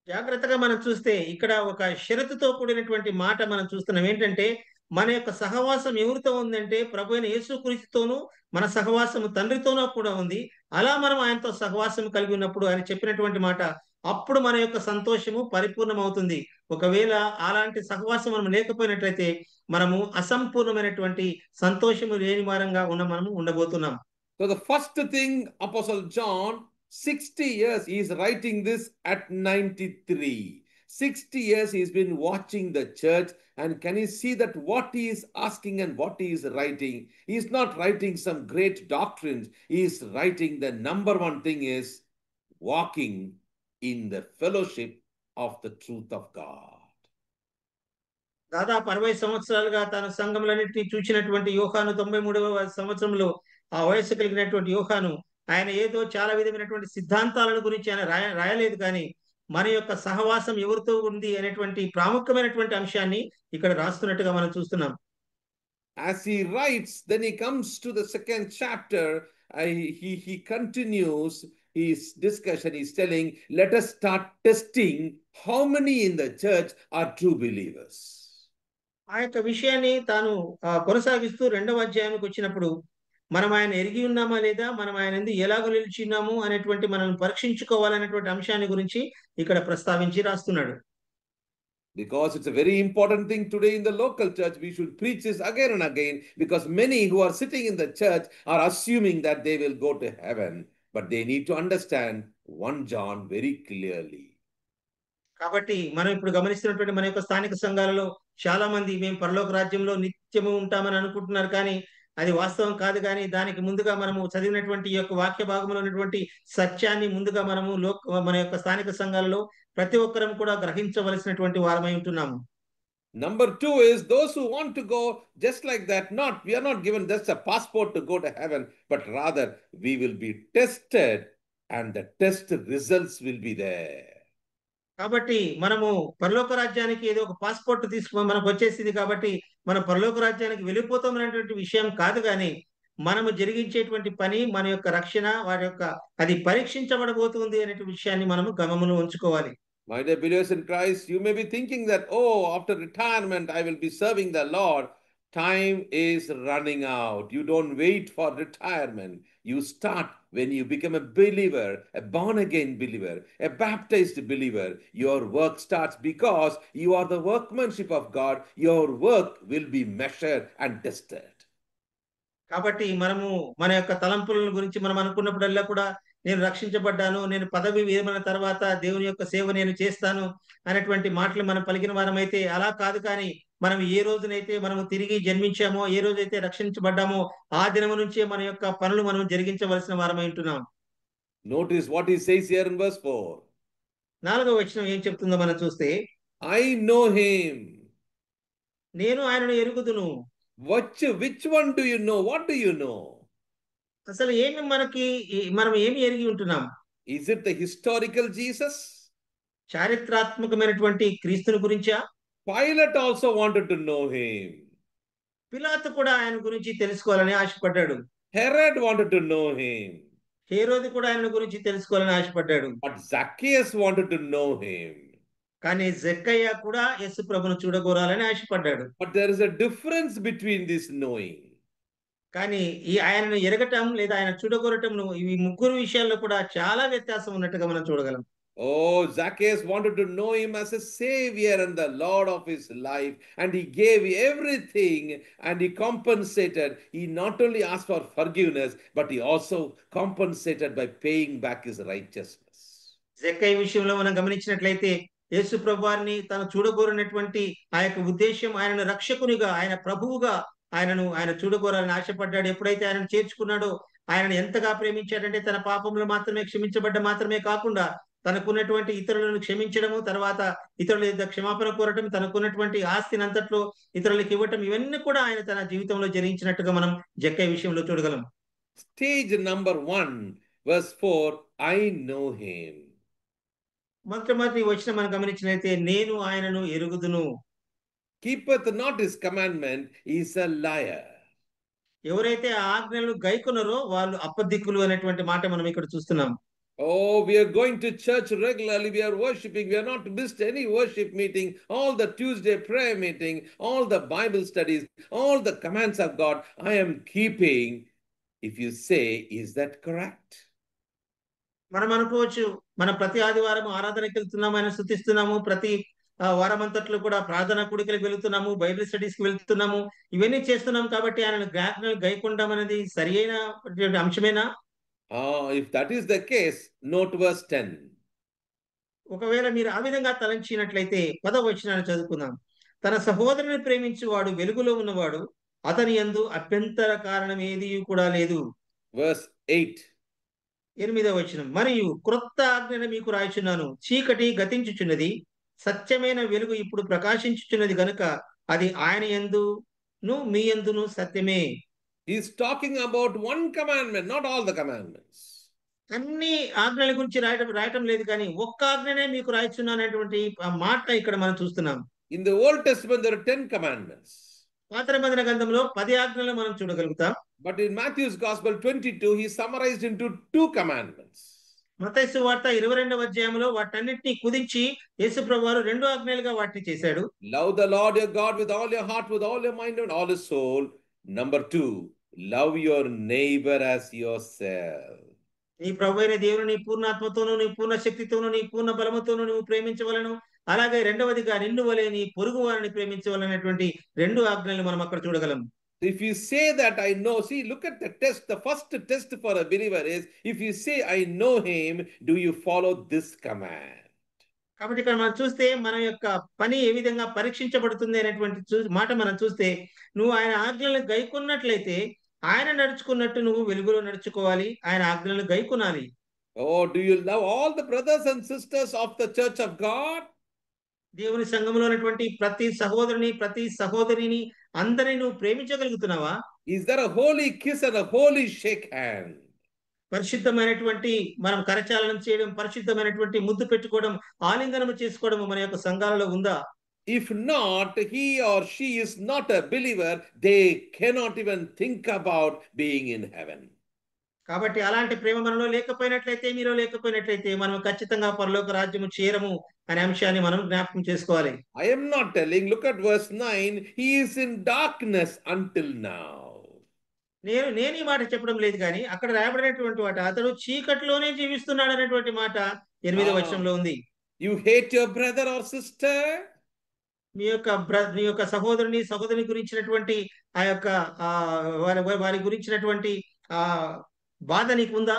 జాగ్రత్తగా మనం చూస్తే ఇక్కడ ఒక షరతుతో కూడినటువంటి మాట మనం చూస్తున్నాం. ఏంటంటే మన యొక్క సహవాసం ఎవరితో ఉందంటే ప్రభు అయిన యేసుక్రీస్తుతోనూ మన సహవాసము తండ్రితోనూ కూడా ఉంది. అలా మనం ఆయనతో సహవాసం కలిగి ఉన్నప్పుడు ఆయన చెప్పినటువంటి మాట అప్పుడు మన యొక్క సంతోషము పరిపూర్ణమవుతుంది. ఒకవేళ అలాంటి సహవాసం మనం లేకపోయినట్లయితే మనము అసంపూర్ణమైనటువంటి సంతోషము లేని వారంగా మనము ఉండబోతున్నాం. So the first thing, Apostle John, 60 years, he is writing this at 93. 60 years he's been watching the church, and can you see that what he is asking and what he is writing? He is not writing some great doctrines. He is writing the number one thing is walking in the fellowship of the truth of God. దాదాపు 60 సంవత్సరాలుగా తన సంఘములన్నిటిని చూచినటువంటి యోహాను 93వ సంవత్సరంలో ఆ వయస్సు కలిగినటువంటి యోహాను ఆయన ఏదో చాలా విధమైనటువంటి సిద్ధాంతాలను గురించి ఆయన రాయలేదు, కానీ మన యొక్క సహవాసం ఎవరితో ఉంది అనేటువంటి ప్రాముఖ్యమైనటువంటి అంశాన్ని ఇక్కడ రాస్తున్నట్టుగా మనం చూస్తున్నాం. As he writes, then he comes to the second chapter. He continues his discussion. He's telling, let us start testing how many in the church are true believers. ఆ యొక్క విషయాన్ని తాను కొనసాగిస్తూ 2వ అధ్యాయానికి వచ్చినప్పుడు మనం ఆయన ఎరిగి ఉన్నామా లేదా, మనం ఆయన ఎందు ఎలాగ నిలిచి ఉన్నాము అనేటువంటి మనం పరీక్షించుకోవాలనేటువంటి అంశాన్ని గురించి ఇక్కడ ప్రస్తావించి రాస్తున్నాడు. Because it's a very important thing today in the local church, we should preach this again and again, because many who are sitting in the church are assuming that they will go to heaven, but they need to understand 1 John very clearly. కాబట్టి మనం ఇప్పుడు గమనిస్తున్నటువంటి మన యొక్క స్థానిక సంఘాలలో చాలా మంది మేము పరలోక రాజ్యంలో నిత్యము ఉంటామని అనుకుంటున్నారు, కానీ అది వాస్తవం కాదు. కానీ దానికి ముందుగా మనము చదివినటువంటి ఈ యొక్క వాక్య భాగంలో ఉన్నటువంటి సత్యాన్ని ముందుగా మనము మన యొక్క స్థానిక సంఘాలలో ప్రతి ఒక్కరం కూడా గ్రహించవలసినటువంటి వారమై ఉంటున్నాము. Number 2 is those who want to go just like that. We are not given just a passport to go to heaven, but rather we will be tested and the test results will be there. కాబట్టి మనము పరలోక రాజ్యానికి ఏదో ఒక పాస్పోర్ట్ మనకు వచ్చేసింది కాబట్టి మనం పరలోక రాజ్యానికి వెళ్ళిపోతాం అనేటువంటి విషయం కాదు, కానీ మనము జరిగించేటువంటి పని మన యొక్క రక్షణ వారి యొక్క అది పరీక్షించబడబోతుంది అనే విషయాన్ని మనము గమనంలో ఉంచుకోవాలి. My dear believers in Christ, you may be thinking that, oh, after retirement, I will be serving the Lord. Time is running out. You don't wait for retirement. You start when you become a believer, a born-again believer, a baptized believer. Your work starts because you are the workmanship of God. Your work will be measured and tested. కాబట్టి మనము మన యొక్క తలంపుల గురించి మనం అనుకున్నప్పుడల్లా కూడా నేను రక్షించబడ్డాను, నేను పదవి విరమణ తర్వాత దేవుని యొక్క సేవ నేను చేస్తాను అనేటువంటి మాటలు మనం పలికిన వారమైతే అలా కాదు. కానీ మనం ఏ రోజునైతే మనము తిరిగి జన్మించామో, ఏ రోజైతే రక్షించబడ్డామో ఆ దినము నుంచే మన యొక్క పనులు మనం జరిగించవలసిన వారమై ఉంటున్నాం. Notice what he says here in verse 4. 4వ వచనం ఏం చెప్తుందో మనం చూస్తే, I know him. నేను ఆయనను ఎరుగుదును. Which one do you know? What do you know? అసలు ఏమి మనం ఏమి ఎరిగి ఉంటున్నాం? Is it the historical Jesus? చారిత్రాత్మకమైనటువంటి క్రీస్తుని గురించా? Pilate also wanted to know him. పిలాతు కూడా ఆయన గురించి తెలుసుకోవాలని ఆశపడ్డాడు. Herod wanted to know him. హేరోదు కూడా ఆయన గురించి తెలుసుకోవాలని ఆశపడ్డాడు. But Zacchaeus wanted to know him. కానీ జక్కయ్య కూడా యేసు ప్రభును చూడగోరాలని ఆశపడ్డాడు. But there is a difference between this knowing. కానీ ఈ ఆయనను ఎరగటం లేదా ఆయన చూడగోరటం ఈ ముగ్గురు విషయాల్లో కూడా చాలా వ్యత్యాసం ఉన్నట్టుగా మనం చూడగలం. Oh, Zacchaeus wanted to know him as a savior and the Lord of his life, and he gave everything and he compensated. He not only asked for forgiveness, but he also compensated by paying back his righteousness. జక్కయ్య విషయంలో మనం గమనించినట్లయితే యేసు ప్రభువారిని తను చూడగోరినటువంటి ఆ యొక్క ఉద్దేశం ఆయనను రక్షకునిగా, ఆయన ప్రభువుగా ఆయన చూడగోరాలని ఆశపడ్డాడు. ఎప్పుడైతే ఆయనను చేర్చుకున్నాడో ఆయనను ఎంతగా ప్రేమించాడంటే తన పాపంలో మాత్రమే క్షమించబడ్డ మాత్రమే కాకుండా తనకున్నటువంటి ఇతరులను క్షమించడము, తర్వాత ఇతరుల యొక్క క్షమాపణ కోరటం, తనకున్నటువంటి ఆస్తిని అంతట్లో ఇతరులకు ఇవ్వటం, ఇవన్నీ కూడా ఆయన తన జీవితంలో జరిగించినట్టుగా మనం జక్కయ్య విషయంలో చూడగలం. Stage number 1, verse 4, I know him. మొట్టమొదటి వచనం మనం గమనించినట్లయితే నేను ఆయనను ఎరుగుదును. Keepeth not his commandment, he is a liar. ఎవరైతే ఆ ఆజ్ఞలను గైకొన్నారో వాళ్ళు అపదిక్కులు అనేటువంటి మాట మనం ఇక్కడ చూస్తున్నాం. Oh, we are going to church regularly. We are worshiping. We are not missed any worship meeting, all the Tuesday prayer meeting, all the Bible studies, all the commands of God I am keeping. If you say, is that correct? మనం అనుకోవచ్చు, మనం ప్రతి ఆదివారం ఆరాధనకి వెళ్తున్నాము, ఆయన స్తుతిస్తున్నాము, ప్రతి వారం అంతట్లో కూడా ప్రార్థనా కూడికలకు వెళ్తున్నాము, బైబిల్ స్టడీస్ కి వెళ్తున్నాము, ఇవన్నీ చేస్తున్నాం కాబట్టి ఆయన ఆజ్ఞలు గైకొనడం అనేది సరి అయిన అంశమేనా? If that is the case, note verse 10. ఒకవేళ మీరు ఆ విధంగా తలంచినట్లయితే 10వ వచనాన్ని చదువుకుందాం. తన సహోదరుని ప్రేమించువాడు వెలుగులో ఉన్నవాడు, అతని యందు అభ్యంతర కారణం ఏది కూడా లేదు. Verse 8. 8వ వచనం, మరియు క్రొత్త ఆజ్ఞను మీకు రాయుచున్నాను, చీకటి గతించుచున్నది, సత్యమైన వెలుగు ఇప్పుడు ప్రకాశించుచున్నది గనుక అది ఆయన యందును మీ యందును సత్యమే. He's talking about one commandment, not all the commandments. అన్ని ఆజ్ఞల గురించి రాయటం లేదు, కానీ ఒక్క ఆజ్ఞనే మీకు రాయుచున్నాను అనేటువంటి మాట ఇక్కడ మనం చూస్తున్నాం. In the Old Testament, there are 10 commandments. పాత నిబంధన గ్రంథంలో 10 ఆజ్ఞలను మనం చూడగలుగుతాం. But in Matthew's Gospel 22, he summarized into 2 commandments. మత్తయి సువార్త 22వ అధ్యాయంలో వాటన్నిటిని కుదించి యేసు ప్రభువారు 2 ఆజ్ఞలుగా వాటిని చేశాడు. Love the Lord your God with all your heart, with all your mind, and all your soul. Number 2, love your neighbor as yourself. నీ ప్రభువైన దేవుని నీ పూర్ణాత్మతోనూ, నీ పూర్ణ శక్తితోనూ, నీ పూర్ణ బలముతోనూ నువ్వు ప్రేమించవలను. అలాగే రెండవదిగా నిన్ను వలె నీ పొరుగు వారిని ప్రేమించవలనేటువంటి 2 ఆజ్ఞలు మనం అక్కడ చూడగలం. If you say that I know, see, look at the test. The first test for a believer is, if you say I know him, do you follow this command? కాబట్టి ఇక్కడ మనం చూస్తే మన యొక్క పని ఏ విధంగా పరీక్షించబడుతుంది అనేటువంటి మాట మనం చూస్తే, నువ్వు ఆయన ఆజ్ఞలను గైకొన్నట్లయితే ఆయన నడుచుకున్నట్టు నువ్వు వెలుగులో నడుచుకోవాలి, ఆయన ఆజ్ఞలను గైకొనాలి. Oh, do you love all the brothers and sisters of the church of God? దేవుని సంఘంలో ఉన్నటువంటి ప్రతి సహోదరుని, ప్రతి సహోదరిని అందరినీ నువ్వు ప్రేమించగలుగుతున్నావా? Is there a holy kiss and a holy shake hand? పరిశుద్ధమైనటువంటి మనం కరచాలనం చేయడం, పరిశుద్ధమైనటువంటి ముద్దు పెట్టుకోవడం, ఆలింగనం చేసుకోవడం మన యొక్క సంఘాలలో ఉందా? If not, he or she is not a believer. They cannot even think about being in heaven. కాబట్టి అలాంటి ప్రేమ మనలో లేకపోయినట్లయితే, మీలో లేకపోయినట్లయితే మనం ఖచ్చితంగా పరలోక రాజ్యము చేరము అనే అంశాన్ని మనం జ్ఞాపకం చేసుకోవాలి. I am not telling, look at verse 9, he is in darkness until now. నేను ఈ మాట చెప్పడం లేదు, కానీ అక్కడ రాయబడినటువంటి మాట అతడు చీకటిలోనే జీవిస్తున్నాడు అనేటువంటి మాట 8వ వచనంలో ఉంది. You hate your brother or sister? మీ యొక్క సహోదరుని గురించినటువంటి ఆ యొక్క వారి గురించినటువంటి ఆ బాధ నీకు ఉందా?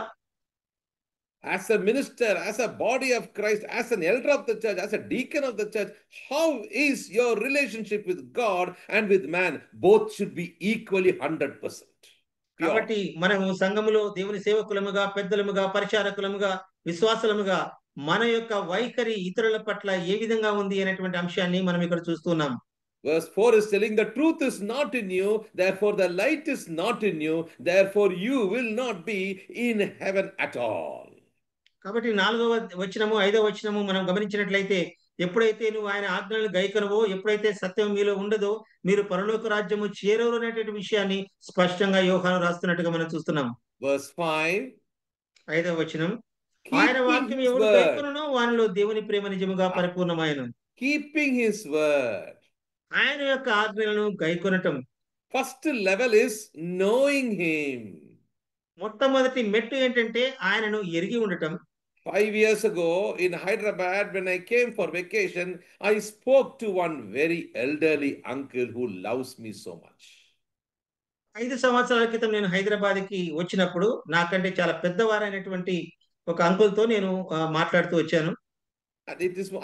As a minister, as a body of Christ, as an elder of the church, as a deacon of the church, how is your relationship with God and with man? Both should be equally 100%. కాబట్టి మనము సంఘములో దేవుని సేవకులముగా, పెద్దలముగా, పరిచారకులముగా, విశ్వాసులముగా మన యొక్క వైఖరి ఇతరుల పట్ల ఏ విధంగా ఉంది అనేటువంటి అంశాన్ని మనం ఇక్కడ చూస్తున్నాం. Verse 4 is telling the truth is not in you, therefore the light is not in you, therefore you will not be in heaven at all. కాబట్టి 4వ వచనము 5వ వచనము మనం గమనించినట్లయితే, ఎప్పుడైతే నువ్వు ఆయన ఆజ్ఞలను గైకొనవో, ఎప్పుడైతే సత్యం మీలో ఉండదో, మీరు పరలోక రాజ్యము చేరరు అనేటువంటి విషయాన్ని స్పష్టంగా యోహాను రాస్తున్నట్టుగా మనం చూస్తున్నాం. Verse 5, 5వ వచనం, ఆయన వాక్యం ఎవరు గైకొనునో వానిలో దేవుని ప్రేమ నిజముగా పరిపూర్ణమాయను. keeping his word. ఆయన యొక్క ఆజ్ఞలను గైకొనటం. First level is knowing him. మొట్టమొదటి మెట్టు ఏంటంటే ఆయనను ఎరిగి ఉండటం. 5 years ago in Hyderabad, when I came for vacation, I spoke to one very elderly uncle who loves me so much. 5 సంవత్సరాల క్రితం నేను హైదరాబాద్కి వచ్చినప్పుడు నాకంటే చాలా పెద్దవారైనటువంటి ఒక అంకుల్తో నేను మాట్లాడుతూ వచ్చాను. And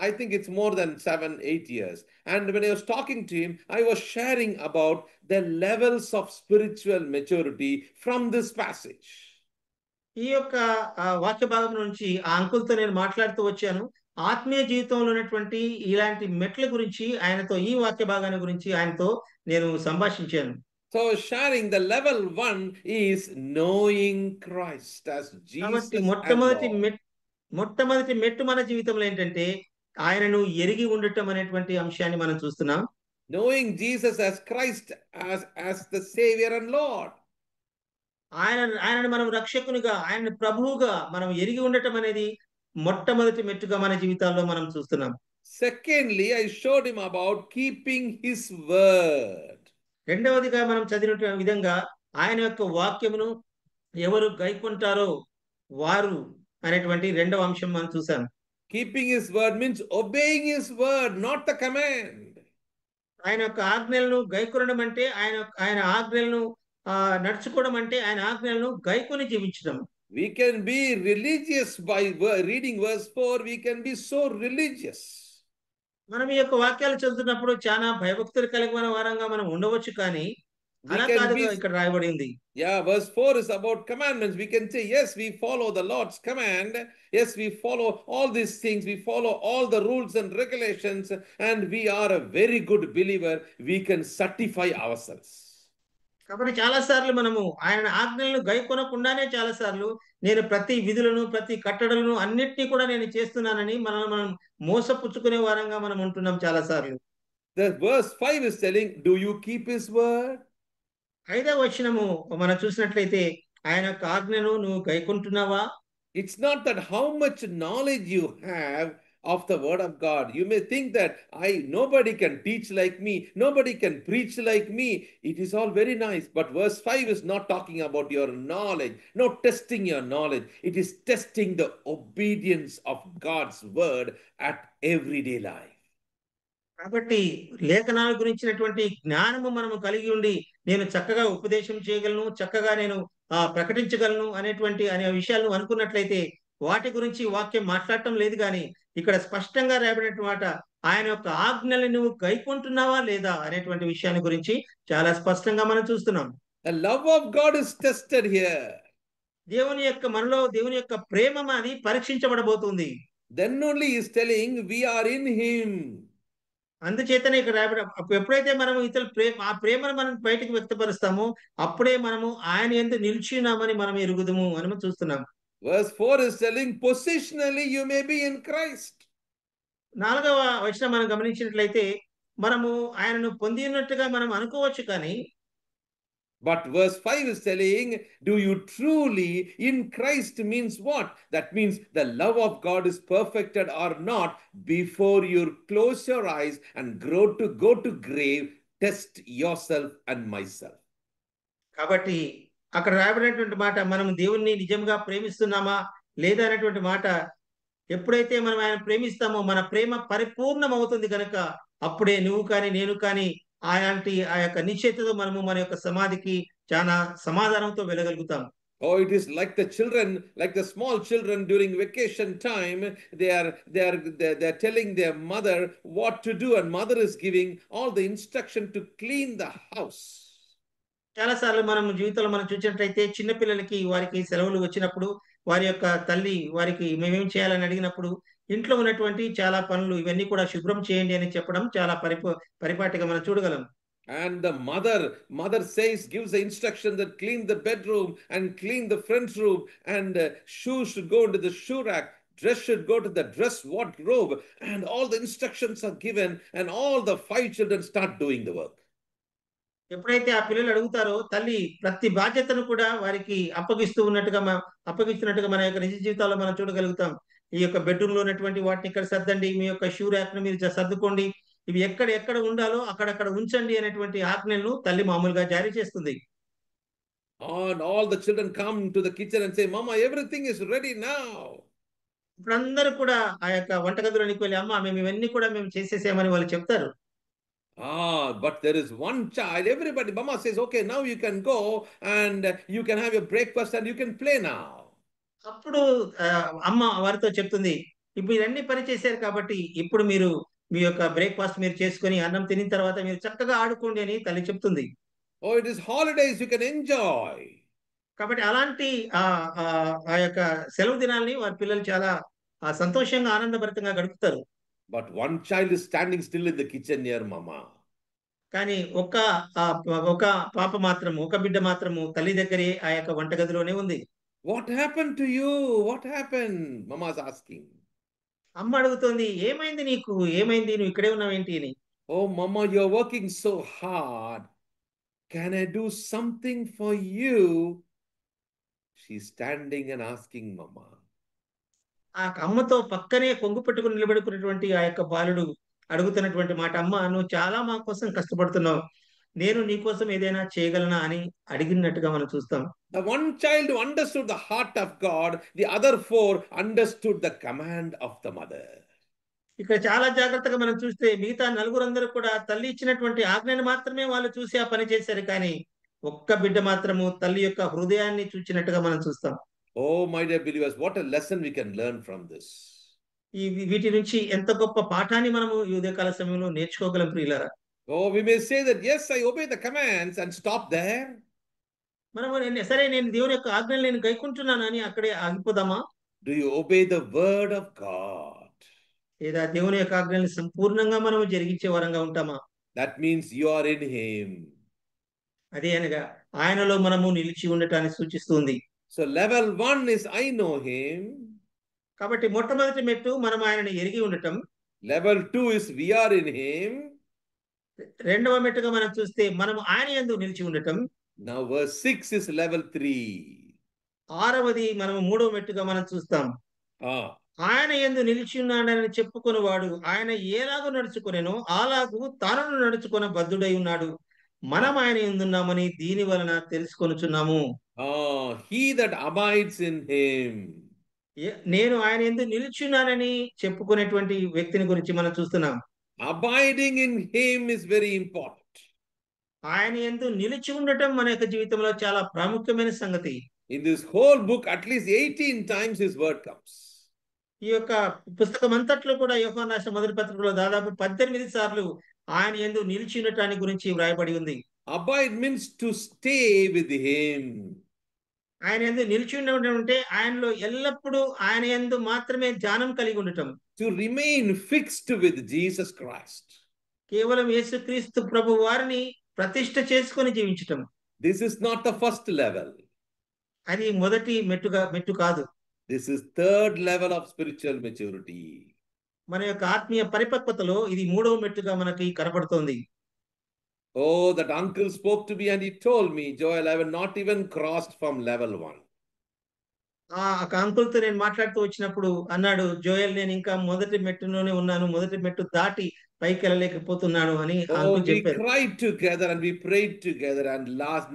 I think it's more than 7-8 years. And when I was talking to him, I was sharing about the levels of spiritual maturity from this passage. ఈ యొక్క వాక్య భాగం నుంచి ఆ అంకుల్తో నేను మాట్లాడుతూ వచ్చాను. ఆత్మీయ జీవితంలో ఉన్నటువంటి ఇలాంటి మెట్ల గురించి ఆయనతో, ఈ వాక్య భాగాన్ని గురించి ఆయనతో నేను సంభాషించాను. So sharing the level 1 is knowing Christ as Jesus. మొట్టమొదటి మెట్టు మన జీవితంలో ఏంటంటే ఆయనను ఎరిగి ఉండటం అనేటువంటి అంశాన్ని మనం చూస్తున్నాం. Knowing Jesus as Christ, as the Savior and Lord. ఆయనను మనం రక్షకునిగా, ఆయనను ప్రభువుగా మనం ఎరిగి ఉండటం అనేది మొట్టమొదటి మెట్టుగా మన జీవితాల్లో మనం చూస్తున్నాం. Secondly, I showed him about keeping his word. రెండవదిగా మనం చదివిన విధంగా ఆయన యొక్క వాక్యమును ఎవరు గైకొంటారో వారు అనేటువంటి రెండవ అంశం మనం చూసాం. Keeping his word means obeying his word, not the command. ఆయన యొక్క ఆజ్ఞలను గైకొనడం అంటే ఆయన ఆజ్ఞలను నడుచుకోవడం అంటే ఆయన ఆజ్ఞలను గైకొని జీవించడం. We can be religious by reading verse 4. We can be so religious. మనం ఈ యొక్క వాక్యాలు చదువుతున్నప్పుడు చాలా భయభక్తులు కలిగిన వారంగా మనం ఉండవచ్చు, కానీ We అలా can కాదుగా be, ఇక్కడ రాయబడింది. yeah, verse 4 is about commandments. We can say, yes, we follow the Lord's command. Yes, we follow all these things. We follow all the rules and regulations, and we are a very good believer. We can certify ourselves. కాబట్టి చాలా సార్లు మనము ఆయన ఆజ్ఞలను గైకొనకుండానే చాలా సార్లు నేను ప్రతి విధులను, ప్రతి కట్టడలను అన్నిటినీ కూడా నేను చేస్తున్నానని మనం మోసపుచ్చుకునే వారంగా మనం ఉంటున్నాం చాలా సార్లు. The verse 5 is telling, do you keep his word? 5వ వచనము మనం చూసినట్లయితే ఆయన యొక్క ఆజ్ఞను నువ్వు గైకొంటున్నావా? It's not that how much knowledge you have of the word of God. You may think that nobody can teach like me, nobody can preach like me. It is all very nice, but verse 5 is not talking about your knowledge, not testing your knowledge. It is testing the obedience of God's word at everyday life. కాబట్టి లేఖనాల గురించినటువంటి జ్ఞానము మనము కలిగి ఉండి నేను చక్కగా ఉపదేశం చేయగలను, చక్కగా నేను ప్రకటించగలను అనే విషయాలను అనుకున్నట్లయితే వాటి గురించి వాక్యం మాట్లాడటం లేదు. కానీ ఇక్కడ స్పష్టంగా రాయబడిన మాట ఆయన యొక్క ఆజ్ఞల్ని నువ్వు గైకొంటున్నావా లేదా అనేటువంటి విషయాన్ని గురించి చాలా స్పష్టంగా మనం చూస్తున్నాం. The love of God is tested here. మనలో దేవుని యొక్క ప్రేమ అది పరీక్షించబడబోతుంది. Then only he is telling we are in him. అందుచేతనే ఇక్కడ ఎప్పుడైతే మనం ఆ ప్రేమను మనం బయటకు వ్యక్తపరుస్తామో అప్పుడే మనము ఆయన యందు నిలిచినామని మనం ఎరుగుదుము అని మనం చూస్తున్నాం. Verse 4 is telling positionally you may be in Christ. 4వ వచనం మనం గమనించినట్లయితే మనము ఆయనను పొంది ఉన్నట్టుగా మనం అనుకోవచ్చు, కానీ but verse 5 is telling, do you truly in Christ means what? That means the love of God is perfected or not before you close your eyes and go to grave, test yourself and myself. కాబట్టి అక్కడ రాయబడినటువంటి మాట మనం దేవుణ్ణి నిజంగా ప్రేమిస్తున్నామా లేదా అనేటువంటి మాట ఎప్పుడైతే మనం ఆయన ప్రేమిస్తామో మన ప్రేమ పరిపూర్ణం అవుతుంది కనుక అప్పుడే నువ్వు కానీ నేను కానీ ఆ యొక్క నిశ్చయితతో మనము మన యొక్క సమాధికి చాలా సమాధానంతో వెళ్ళగలుగుతాం. Oh, it is like the children, like the small children during vacation time. They are telling their mother what to do, and mother is giving all the instruction to clean the house. చాలా సార్లు మనం జీవితంలో మనం చూసినట్లయితే చిన్నపిల్లలకి వారికి సెలవులు వచ్చినప్పుడు వారి యొక్క తల్లి వారికి మేమేం చేయాలని అడిగినప్పుడు ఇంట్లో ఉన్నటువంటి చాలా పనులు ఇవన్నీ కూడా శుభ్రం చేయండి అని చెప్పడం చాలా పరిపాటిగా మనం చూడగలం. And the mother gives the instruction that clean the bedroom and clean the front room, and shoes should go into the shoe rack, dress should go to the dress wardrobe, and all the instructions are given, and all the 5 children start doing the work. ఎప్పుడైతే ఆ పిల్లలు అడుగుతారో తల్లి ప్రతి బాధ్యతను కూడా వారికి అప్పగిస్తున్నట్టుగా మన యొక్క నిజ జీవితాల్లో మనం చూడగలుగుతాం. ఈ యొక్క బెడ్రూమ్ లో ఉన్నటువంటి వాటిని ఇక్కడ సర్దండి, మీ యొక్క షూ ర్యాక్ ను మీరు సర్దుకోండి, ఇవి ఎక్కడ ఉండాలో అక్కడక్కడ ఉంచండి అనేటువంటి ఆజ్ఞలను తల్లి మామూలుగా జారీ చేస్తుంది. And all the children come to the kitchen and say, Mama, everything is ready now. ఇప్పుడు అందరూ కూడా ఆ యొక్క వంటగదిలోనికి వెళ్ళి అమ్మ మేము ఇవన్నీ కూడా మేము చేసేసామని వాళ్ళు చెప్తారు. But there is one child, everybody, Mama says, okay, now you can go and you can have your breakfast and you can play now. అప్పుడు అమ్మ వారితో చెప్తుంది, ఇప్పుడు ఇవన్నీ పని చేశారు కాబట్టి ఇప్పుడు మీరు మీ యొక్క బ్రేక్ఫాస్ట్ మీరు చేసుకొని అన్నం తినిన తర్వాత మీరు చక్కగా ఆడుకోండి అని తల్లి చెప్తుంది. Oh, it is holidays, you can enjoy. కాబట్టి అలాంటి ఆ యొక్క సెలవు దినాల్ని వారి పిల్లలు చాలా సంతోషంగా ఆనందభరితంగా గడుపుతారు. But one child is standing still in the kitchen near Mama. కానీ ఒక పాప మాత్రము, ఒక బిడ్డ మాత్రము తల్లి దగ్గరే ఆ యొక్క వంటగదిలోనే ఉంది. What happened to you? What happened? Mama is asking. అమ్మ అడుగుతోంది, ఏమైంది నీకు, ఏమైంది, నువ్వు ఇక్కడే ఉన్నావేంటి అని. Oh, Mama, you're working so hard. Can I do something for you She's standing and asking Mama. ఆ అమ్మతో పక్కనే కొంగు పెట్టుకుని నిలబడుకున్నటువంటి ఆ యొక్క బాలుడు అడుగుతున్నటువంటి మాట, అమ్మ నువ్వు చాలా మా కోసం కష్టపడుతున్నావు, నేను నీ కోసం ఏదైనా చేయగలనా అని అడిగినట్టుగా మనం చూస్తాం. The one child who understood the heart of God, the other four understood the command of the mother. ఇక్కడ చాలా జాగ్రత్తగా మనం చూస్తే మిగతా నలుగురందరూ కూడా తల్లి ఇచ్చినటువంటి ఆజ్ఞను మాత్రమే వాళ్ళు చూసి ఆ పని చేశారు, కానీ ఒక్క బిడ్డ మాత్రము తల్లి యొక్క హృదయాన్ని చూచినట్టుగా మనం చూస్తాం. Oh, my dear believers, what a lesson we can learn from this. వీటి నుంచి ఎంత గొప్ప పాఠాన్ని మనము ఈ ఉదయకాల సమయంలో నేర్చుకోగలం ప్రియులారా. Oh, we may say that, yes, I obey the commands and stop there. మనము సరే నేను దేవుని యొక్క ఆజ్ఞలు నేను గైకుంటున్నాను అని అక్కడే ఆగిపోదామా? Do you obey the word of God? లేదా దేవుని యొక్క ఆజ్ఞల్ని సంపూర్ణంగా మనము జరిగించే వరంగా ఉంటామా? That means you are in Him. అదే అనగా ఆయనలో మనము నిలిచి ఉండటాన్ని సూచిస్తుంది. So level 1 is I know Him. కాబట్టి మొట్టమొదటి మెట్టు మనం ఆయనని ఎరిగి ఉండటం. Level 2 is we are in Him. రెండవ మెట్టుగా మనం చూస్తే మనం ఆయన యందు నిలిచి ఉండటం. Now verse 6 is level 3. ఆరవది మనం మూడవ మెట్టుగా మనం చూస్తాం. ఆయన యందు నిలిచి ఉన్నాడని చెప్పుకొనివాడు ఆయన ఏలాగూ నడుచుకొనెనో అలాగూ తాను నడుచుకొన బద్ధుడై ఉన్నాడు, మనం ఆయన యందున్నామని దీని వలన తెలుసుకొనుచున్నాము. He that abides in Him. నేను ఆయన యందు నిలిచున్నానని చెప్పుకునేటువంటి వ్యక్తిని గురించి మనం చూస్తున్నాం. Abiding in Him is very important. ఆయన యందు నిలిచి ఉండటం మన యొక్క జీవితంలో చాలా ప్రాముఖ్యమైన సంగతి. In this whole book, at least 18 times His word comes. ఈ యొక్క పుస్తకం అంతట్లో కూడా యోహాను రాసిన మొదటి పత్రికలో దాదాపు 18 సార్లు ఆయన యందు నిలిచి ఉండటాన్ని గురించి వ్రాయబడి ఉంది. Abide means to stay with Him. ఆయన యందు నిలిచి ఉండడం అంటే ఆయనలో ఎల్లప్పుడూ ఆయన యందు మాత్రమే ధ్యానం కలిగి ఉండటం. To remain fixed with Jesus Christ. కేవలం యేసుక్రీస్తు ప్రభు వారిని ప్రతిష్ఠ చేసుకొని జీవించటం. This is not the first level. అది మొదటి మెట్టు కాదు. This is third level of spiritual maturity. మన యొక్క ఆత్మీయ పరిపక్వతలో ఇది మూడవ మెట్టుగా మనకి కనబడుతోంది. Oh, that uncle spoke to me and he told me, Joel, I have not even crossed from level 1. ఆ అంకుల్తో నేను మాట్లాడుతూ వచ్చినప్పుడు అన్నాడు, జోయల్ నేను ఇంకా మొదటి మెట్టులోనే ఉన్నాను, మొదటి మెట్టు దాటి పైకి వెళ్ళలేకపోతున్నాను అని అంకుల్ We చెప్పారు. cried together and we prayed together, and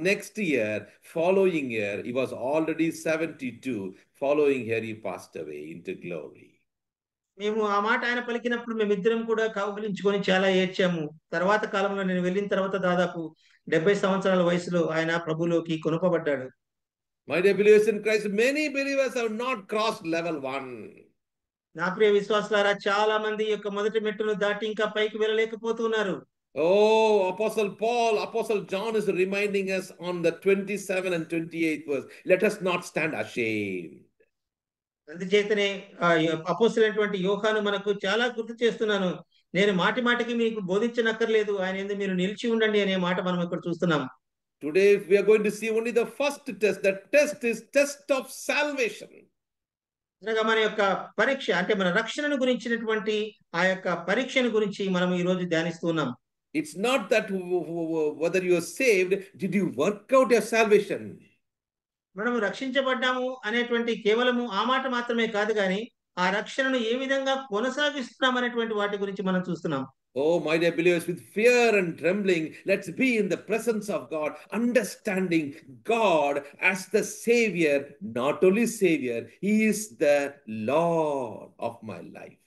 next year, following year, he was already 72. Following year, he passed away into glory. మేము ఆ మాట ఆయన పలికినప్పుడు మేమిద్దరం కూడా కౌగిలించుకొని చాలా ఏడ్చాము. తర్వాత కాలంలో నేను వెళ్ళిన తర్వాత దాదాపు 70 సంవత్సరాల వయసులో ఆయన ప్రభులోకి కొనుపబడ్డాడు. My dear believers in Christ, many believers have not crossed level 1. నా ప్రియ విశ్వాసులారా, చాలా మంది యొక్క మొదటి మెట్టును దాటి ఇంకా పైకి వెళ్ళలేకపోతున్నారు. Oh, Apostle John is reminding us on the 27 and 28th verse, let us not stand ashamed. అందుచేతనే అపోస్తలుడైనటువంటి యోహాను మనకు చాలా గుర్తు చేస్తున్నాను, నేను మాటి మాటికి మీకు బోధించనక్కర్లేదు, ఆయన యందు మీరు నిలిచి ఉండండి అనే మాట మనం ఇక్కడ చూస్తున్నాం. Today we are going to see only the first test. The test is test of salvation. అనగా మన యొక్క పరీక్ష అంటే మన రక్షణను గురించినటువంటి ఆ యొక్క పరీక్షను గురించి మనం ఈ రోజు ధ్యానిస్తున్నాం. It's not that whether you are saved, did you work out your salvation? మనము రక్షించబడ్డాము అనేటువంటి కేవలము ఆ మాట మాత్రమే కాదు, కానీ ఆ రక్షణను ఏ విధంగా కొనసాగిస్తున్నాం అనేటువంటి వాటి గురించి మనం చూస్తున్నాం. Oh, my dear believers, with fear and trembling, let's be in the presence of God, understanding God as the Savior, not only Savior, He is the Lord of my life.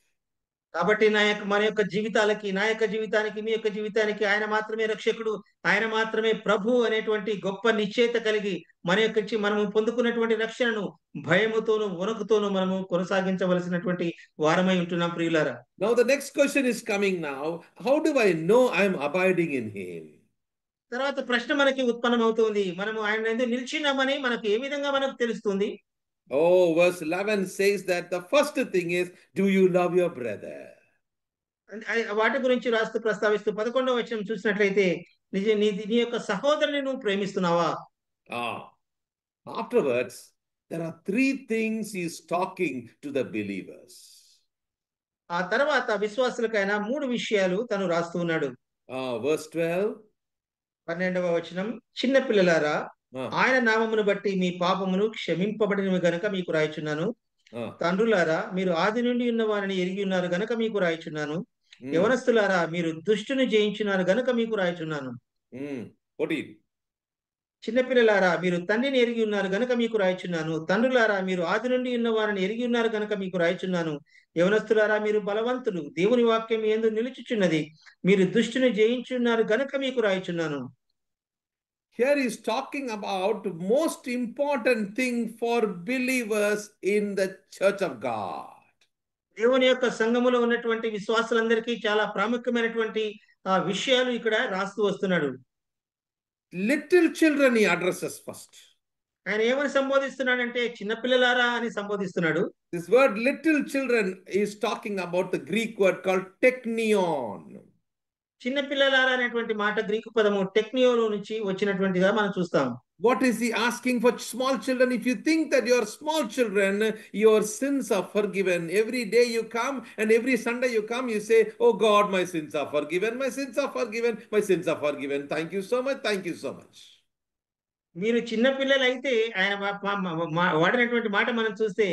కాబట్టి మన యొక్క జీవితాలకి, నా యొక్క జీవితానికి, మీ యొక్క జీవితానికి ఆయన మాత్రమే రక్షకుడు, ఆయన మాత్రమే ప్రభు అనేటువంటి గొప్ప నిశ్చయిత కలిగి మనము పొందుకున్నటువంటి రక్షణను భయముతోను వణుకుతోను మనము కొనసాగించవలసినటువంటి వారమై ఉంటున్నాం ప్రియులారా. Now the next question is coming now. How do I know I am abiding in Him? తర్వాత ప్రశ్న మనకి ఉత్పన్నమవుతుంది, మనము ఆయన యందు నిలిచినామని మనకు ఏ విధంగా మనకు తెలుస్తుంది? Oh, verse 11 says that the first thing is, do you love your brother? వాటి గురించి రాస్తూ ప్రస్తావిస్తూ 11వ వచనం చూసినట్లయితే నీ యొక్క సహోదరుని నువ్వు ప్రేమిస్తున్నావా? Afterwards, there are 3 things he is talking to the believers. ఆ తర్వాత విశ్వాసులకైన 3 విషయాలు తను రాస్తూ ఉన్నాడు. Verse 12. 12వ వచనం, చిన్న పిల్లలారా ఆయన నామమును బట్టి మీ పాపమును క్షమింపబడినవి గనుక మీకు రాయిచున్నాను. తండ్రులారా మీరు ఆది నుండి ఉన్న వారిని ఎరిగి ఉన్నారు గనుక మీకు రాయిచున్నాను. యవనస్తులారా మీరు దుష్టుని జయించున్నారు గనుక మీకు రాయిచున్నాను. చిన్నపిల్లలారా మీరు తండ్రిని ఎరిగి ఉన్నారు గనుక మీకు రాయిచున్నాను. తండ్రులారా మీరు ఆది నుండి ఉన్న వారిని ఎరిగి ఉన్నారు గనుక మీకు రాయిచున్నాను. యవనస్తులారా మీరు బలవంతులు, దేవుని వాక్యం యందు నిలుచుచున్నది, మీరు దుష్టుని జయించున్నారు గనుక మీకు రాయిచున్నాను. Here he is talking about most important thing for believers in the church of God. దేవుని యొక్క సంఘములో ఉన్నటువంటి విశ్వాసులందరికీ చాలా ప్రాముఖ్యమైనటువంటి విషయాలు ఇక్కడ రాస్తూ వస్తున్నాడు. Little children he addresses first. ఆయన ఏమని సంబోధిస్తున్నాడంటే చిన్నపిల్లలారా అని సంబోధిస్తున్నాడు. This word little children is talking about the Greek word called teknion. చిన్నపిల్లలారా అనేటువంటి మాట గ్రీకు పదము టెక్నియోలో నుంచి వచ్చినటువంటిగా మనం చూస్తాం. What is he asking for small children? If you think that you are small children, your sins are forgiven. Every day you come and every Sunday you come, you say, oh God, my sins are forgiven, my sins are forgiven, my sins are forgiven. Thank you so much, thank you so much. మీరు చిన్న పిల్లలు అయితే ఆయన వాడినటువంటి మాట మనం చూస్తే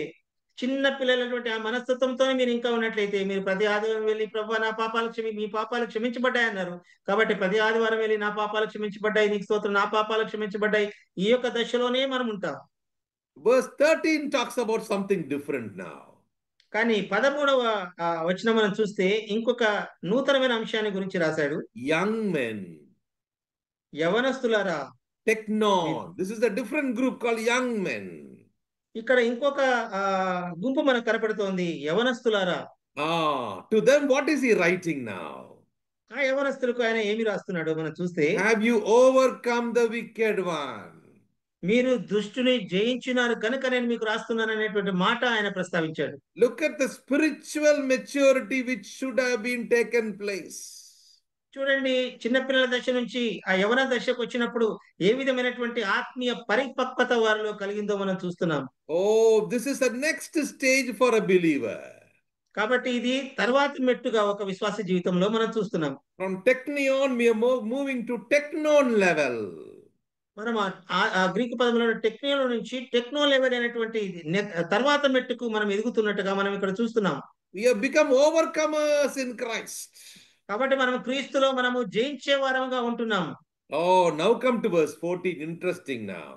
చిన్న పిల్లలటువంటి ఆ మనస్తత్వంతో మీరు ఇంకా ఉన్నట్లయితే మీరు ప్రతి ఆదివారం వెళ్ళి ప్రభు నా పాపాలు మీ పాపాలు క్షమించబడ్డాయి అన్నారు. కాబట్టి ప్రతి ఆదివారం వెళ్ళి నా పాపాలు క్షమించబడ్డాయి, నీకు స్తోత్రం, నా పాపాలు క్షమించబడ్డాయి, ఈ యొక్క దశలోనే మనం ఉంటాం. Verse 13 talks about something different now. కానీ 13వ వచనం మనం చూస్తే ఇంకొక నూతనమైన అంశాన్ని గురించి రాశాడు. Young men, యవనస్తులారా, teknon. This is a different group called young men. ఇక్కడ ఇంకొక గుంపు మనకు కనపడుతోంది, యవనస్తులారా. To them what is he writing now? ఆ యవనస్తులకు ఆయన ఏమి రాస్తున్నాడు మనం చూస్తే, have you overcome the wicked one? మీరు దుష్టుని జయించినారు కనుక నేను మీకు రాస్తున్నాను అనేటువంటి మాట ఆయన ప్రస్తావించాడు. Look at the spiritual maturity which should have been taken place. చూడండి, చిన్నపిల్లల దశ నుంచి ఆ యవన దశకు వచ్చినప్పుడు ఏ విధమైనటువంటి ఆత్మీయ పరిపక్వత వారిలో కలిగిందో మనం చూస్తున్నాం. Oh, this is the next stage for a believer. కాబట్టి ఇది తర్వాత మెట్టుగా ఒక విశ్వాస జీవితంలో మనం చూస్తున్నాం. From teknion we are moving to teknon level. మనం ఆ గ్రీకు పదంలో టెక్నియో నుంచి టెక్నో లెవెల్ అనేటువంటి తర్వాత మెట్టుకు మనం ఎదుగుతున్నట్టుగా మనం ఇక్కడ చూస్తున్నాం. We have become overcomers in Christ. కాబట్టి మనం క్రీస్తులో మనము జయించే వారంగా ఉంటున్నాం. Oh, now come to verse 14. Interesting now.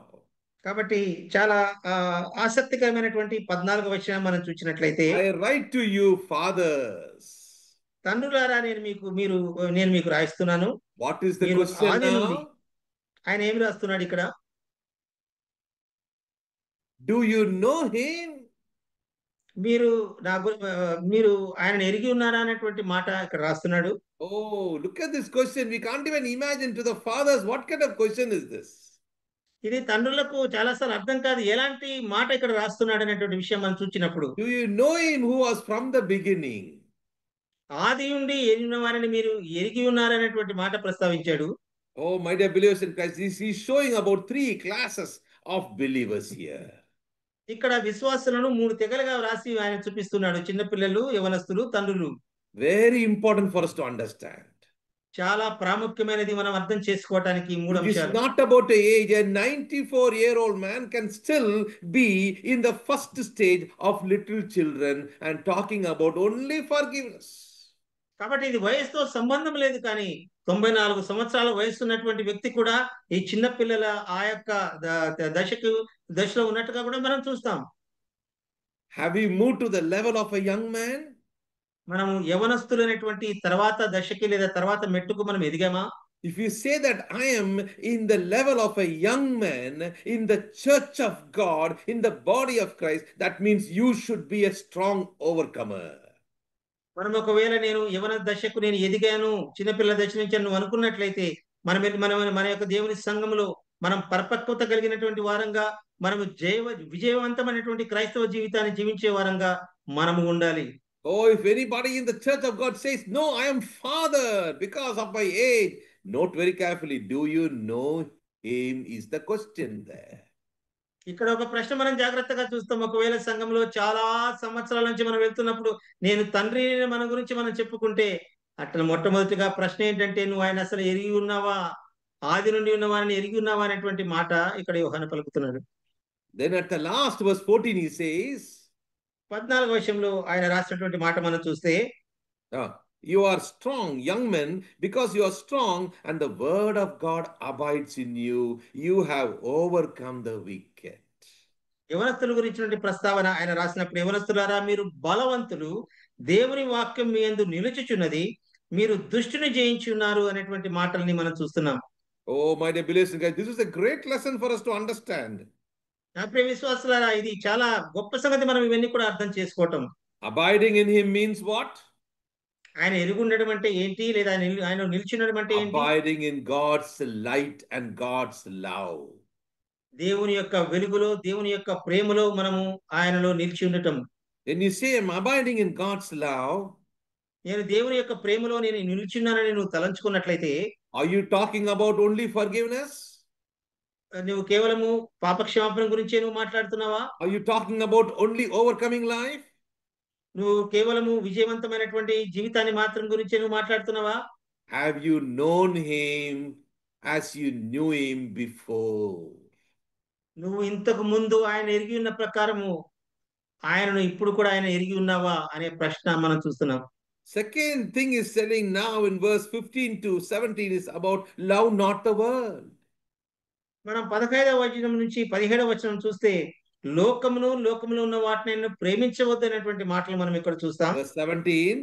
కాబట్టి చాలా ఆసక్తికరమైనటువంటి 14వ వచనం మనం చూసినట్లయితే, I write to you fathers. తండ్రులారా నేను మీకు రాయిస్తున్నాను. What is the question now? ఆయన ఏమి రాస్తున్నాడు ఇక్కడ? Do you know him? మీరు ఆయనను ఎరిగి ఉన్నారా అనేటువంటి మాట ఇక్కడ రాస్తున్నాడు. Oh, look at this question. We can't even imagine to the fathers. What kind of question is this? ఇది తండ్రులకు చాలాసార్లు అర్థం కాదు, ఎలాంటి మాట ఇక్కడ రాస్తున్నాడు అనేటువంటి విషయం మనం చూసినప్పుడు. Do you know him who was from the beginning? ఆది నుండి ఎరిగిన వారిని మీరు ఎరిగి ఉన్నారనేటువంటి మాట ప్రస్తావించాడు. Oh, my dear believers in Christ, he's showing about 3 classes of believers here. ఇక్కడ విశ్వాసులను 3 తెగలుగా రాసి ఆయన చూపిస్తున్నాడు, చిన్నపిల్లలు, యవనస్తులు, తండ్రులు. Very important for us to understand. చాలా ప్రాముఖ్యమైనది మనం అర్థం చేసుకోవడానికి 3 అంశాలు. It's not about the age. A 94-year-old man can still be in the first stage of little children and talking about only forgiveness. కాబట్టి ఇది వయసుతో సంబంధం లేదు, కానీ 94 సంవత్సరాల వయసు ఉన్నటువంటి వ్యక్తి కూడా ఈ చిన్న పిల్లల ఆ యొక్క దశలో ఉన్నట్టుగా కూడా మనం చూస్తాం. Have we moved to the level of a young man? మనము యవనస్తులైనటువంటి తర్వాత దశకి లేదా తర్వాత మెట్టుకు మనం ఎదిగామా? If you say that I am in the level of a young man in the church of God, in the body of Christ, that means you should be a strong overcomer. మనం ఒకవేళ నేను యవన దశకు నేను ఎదిగాను, చిన్నపిల్ల దశ నుంచి నువ్వు అనుకున్నట్లయితే మన యొక్క దేవుని సంఘంలో మనం పరిపక్వత కలిగినటువంటి వారంగా, మనము విజయవంతమైనటువంటి క్రైస్తవ జీవితాన్ని జీవించే వారంగా మనము ఉండాలి. Oh, if anybody in the church of God says, no, I am father because of my age, note very carefully, do you know him is the question there. ఇక్కడ ఒక ప్రశ్న మనం జాగ్రత్తగా చూస్తాం. ఒకవేళ సంఘంలో చాలా సంవత్సరాల నుంచి మనం వెళ్తున్నప్పుడు నేను తండ్రిని మన గురించి మనం చెప్పుకుంటే అట్లా మొట్టమొదటిగా ప్రశ్న ఏంటంటే, నువ్వు ఆయన అసలు ఎరిగి ఉన్నావా? ఆది నుండి ఉన్న వారిని ఎరిగి ఉన్నావా అనేటువంటి మాట ఇక్కడ యోహాను పలుకుతున్నాడు. Then at the last, verse 14, he says, 14వ వచనంలో ఆయన రాసినటువంటి మాట మనం చూస్తే, you are strong, young men, because you are strong, and the word of God abides in you. You have overcome the wicked. యవనస్తుల గురించినటువంటి ప్రస్తావన ఆయన రాసినప్పుడు, యవనస్తులారా మీరు బలవంతులు, దేవుని వాక్యం మీ యందు నిలుచుచున్నది, మీరు దుష్టుని జయించి ఉన్నారు అనేటువంటి మాటల్ని మనం చూస్తున్నాం. Oh, my dear believers, guys, this is a great lesson for us to understand. నా ప్రియ విశ్వాసులారా, ఇది చాలా గొప్ప సంగతి. మనం ఇవన్నీ కూడా అర్థం చేసుకోవటం. Abiding in him means what? ఆయన ఎరుగు ఉండడం అంటే ఏంటి, లేదా ఆయన నిలిచి ఉండడం అంటే ఏంటి? Abiding in God's light and God's love. దేవుని యొక్క వెలుగులో, దేవుని యొక్క ప్రేమలో మనము ఆయనలో నిలిచి ఉండటం. When you say I'm abiding in God's love, నేను దేవుని యొక్క ప్రేమలో నేను నిలిచున్నానని నువ్వు తలంచుకున్నట్లయితే, are you talking about only forgiveness? నువ్వు కేవలము పాపక్షమాపణ గురించే నువ్వు మాట్లాడుతున్నావా? Are you talking about only overcoming life? నువ్వు కేవలము విజయవంతమైనటువంటి జీవితాన్ని మాత్రం గురించే నువ్వు మాట్లాడుతున్నావా? Have you known him as you knew him before? నువ్వు ఇంతకు ముందు ఆయన ఎరిగి ఉన్న ప్రకారము ఆయనను ఇప్పుడు కూడా ఆయన ఎరిగి ఉన్నావా అనే ప్రశ్న మనం చూస్తున్నాం. Second thing is telling now in verse 15 to 17 is about love not the world. మనం 15వ వచనం నుంచి 17వ వచనం చూస్తే, లోకమును లోకములో ఉన్న వాటిని ప్రేమించవద్దు అనేటువంటి మాటలు మనం ఇక్కడ చూస్తాం. Verse 17.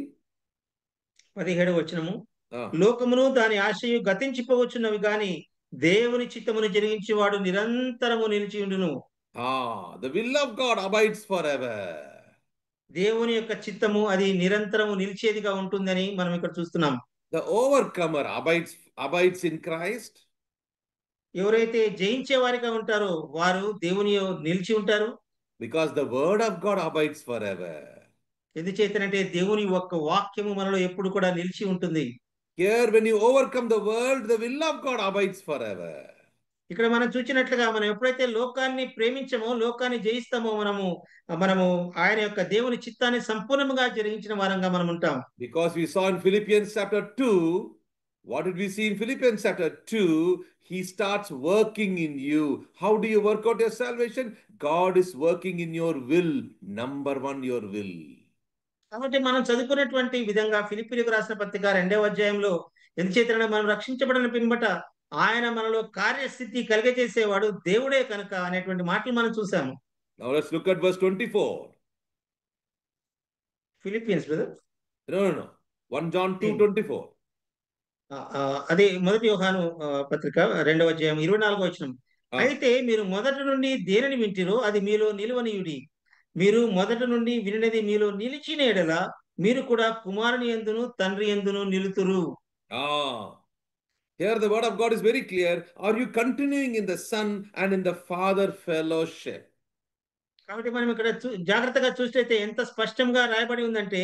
17వ వచనము, లోకమును దాని ఆశయు గతించిపోవచ్చున్నవి గాని దేవుని చిత్తమును జరిగించేవాడు నిరంతరము నిలిచి ఉండును. The will of God abides forever. దేవుని యొక్క చిత్తము అది నిరంతరము నిలిచేదిగా ఉంటుందని మనం ఇక్కడ చూస్తున్నాం. The overcomer abides in Christ. ఎవరైతే జయించే వారిగా ఉంటారో వారు దేవుని నిలిచి ఉంటారు. Because the word of God abides forever. ఎందుచేతనంటే దేవుని యొక్క వాక్యము మనలో ఎప్పుడు కూడా నిలిచి ఉంటుంది. Here when you overcome the world, the will of God abides forever. ఇక్కడ మనం చూసినట్లుగా మనం ఎప్పుడైతే లోకాన్ని ప్రేమించమో, లోకాన్ని జయిస్తామో, మనము ఆయన యొక్క దేవుని చిత్తాన్ని సంపూర్ణంగా జరిగించిన వారంగా మనం ఉంటాం. Because we saw in Philippians chapter 2, what did we see in Philippians chapter 2? He starts working in you. How do you work out your salvation? God is working in your will. Number one, your will. కాబట్టి మనం చదువుకున్నటువంటి విధంగా ఫిలిప్పీయులకు రాసిన పత్రిక 2వ అధ్యాయంలో, ఎందుచేతన మనం రక్షించబడిన పిమ్మట ఆయన మనలో కార్యస్థితి కలిగజేసేవాడు దేవుడే కనుక అనేటువంటి మాటలు మనం చూసాము. Now let's look at verse 24. Philippians brother, No. 1 John 2:24. అదే మొదటి యోహాను పత్రిక 2వ అధ్యాయం 24వ వచనం. అయితే మీరు మొదటి నుండి దేనిని వింటిరో అది మీలో నిలువనీయుడి. మీరు మొదటి నుండి వినినది మీలో నిలిచిన ఎడల మీరు కూడా కుమారుని యందును తండ్రి యందును నిలుతురు. Here the word of God is very clear. Are you continuing in the Son and in the Father fellowship? కాబట్టి మనం ఇక్కడ జాగ్రత్తగా చూస్తే ఎంత స్పష్టంగా రాయబడి ఉందంటే,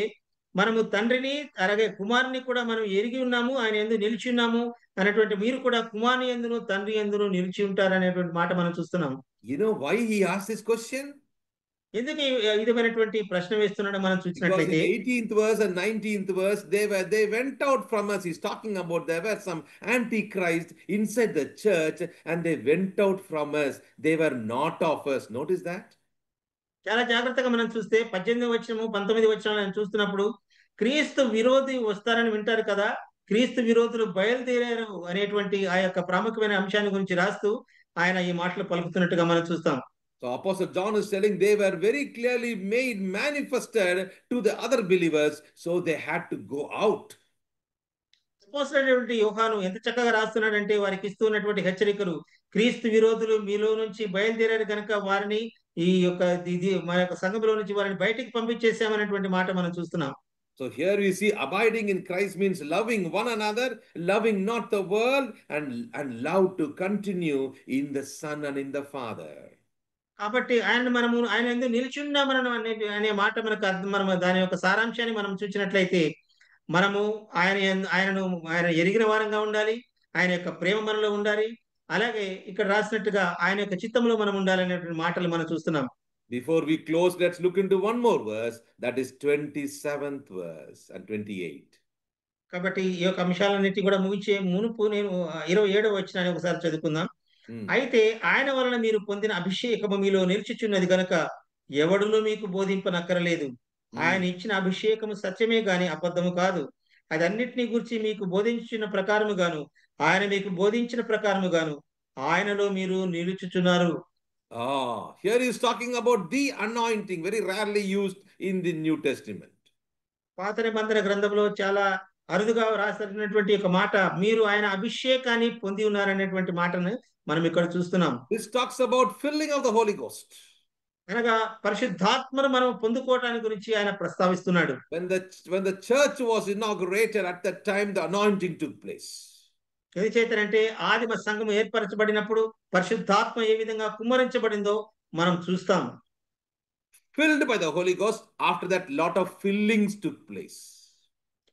మనము తండ్రిని అలాగే కుమారుని కూడా మనం ఎరిగి ఉన్నాము, ఆయన యందు నిలిచి ఉన్నాము అనేటువంటి, మీరు కూడా కుమారుని యందును తండ్రి యందును నిలిచి ఉంటారు అనేటువంటి మాట మనం చూస్తున్నాం. You know why he asked this question? ఎందుకు ఈ విధమైనటువంటి ప్రశ్న వేస్తున్నాడో మనం చూసినట్లయితే, 18th verse and 19th verse, they went out from us. He's talking about there were some antichrist inside the church and they went out from us. They were not of us. Notice that? చాలా జాగ్రత్తగా మనం చూస్తే 18వ వచనము 19వ వచనాలను చూస్తున్నప్పుడు, క్రీస్తు విరోధి వస్తారని వింటారు కదా, క్రీస్తు విరోధులు బయలుదేరారు అనేటువంటి ఆ యొక్క ప్రాముఖ్యమైన అంశాన్ని గురించి రాస్తూ ఆయన ఈ మాటలు పలుకుతున్నట్టుగా మనం చూస్తాం. So Apostle John is telling they were very clearly made manifested to the other believers, so they had to go out. అపోస్తలుడైనటువంటి యోహాను ఎంత చక్కగా రాస్తున్నాడంటే, వారికి ఇస్తున్నటువంటి హెచ్చరికలు, క్రీస్తు విరోధులు మీలో నుంచి బయలుదేరారు కనుక వారిని ఈ యొక్క మన యొక్క సంఘంలో నుంచి వారిని బయటికి పంపించేసామనేటువంటి మాట మనం చూస్తున్నాం. So here we see abiding in Christ means loving one another, loving not the world, and love to continue in the Son and in the Father. కాబట్టి ఆయన ఎందుకు నిలిచి ఉన్నామని అనే మాట మనకు అర్థం. మనం దాని యొక్క సారాంశాన్ని మనం చూసినట్లయితే, మనము ఆయన ఎరిగిన వారంగా ఉండాలి, ఆయన యొక్క ప్రేమ మనలో ఉండాలి, అలాగే ఇక్కడ రాసినట్టుగా ఆయన యొక్క చిత్తంలో మనం ఉండాలనేటువంటి మాటలు మనం చూస్తున్నాం. Before we close, let's look into one more verse, that is 27th verse and 28. కాబట్టి ఈ యొక్క అంశాలన్నిటి కూడా ముగించే మునుపు నేను 27వ వచనాన్ని ఒకసారి చదువుకుందాం. Hmm. అయితే ఆయన వలన మీరు పొందిన అభిషేకము మీలో నిలిచుచున్నది గనుక ఎవడును మీకు బోధింపనక్కరలేదు. ఆయన ఇచ్చిన అభిషేకము సత్యమే గాని అబద్ధము కాదు. అదన్నిటిని గురించి మీకు బోధించిన ప్రకారముగాను ఆయన మీకు బోధించిన ప్రకారముగాను ఆయనలో మీరు నిలుచుచున్నారు. Here he is talking about the anointing, very rarely used in the New Testament. పాత నిబంధన గ్రంథంలో చాలా అరుదుగా రాసినటువంటి ఒక మాట, మీరు ఆయన అభిషేకాన్ని పొంది ఉన్నారనేటువంటి మాటను మనం ఇక్కడ చూస్తున్నాం. This talks about filling of the Holy Ghost. అనగా పరిశుద్ధాత్మను మనం పొందుకోవటానికి గురించి ఆయన ప్రస్తావిస్తున్నాడు. When the church was inaugurated, at that time the anointing took place. ఎందుచేతనంటే ఆదిమ సంఘం ఏర్పరచబడినప్పుడు పరిశుద్ధాత్మ ఏ విధంగా కుమ్మరించబడిందో మనం చూస్తాం. Filled by the Holy Ghost, after that lot of fillings took place.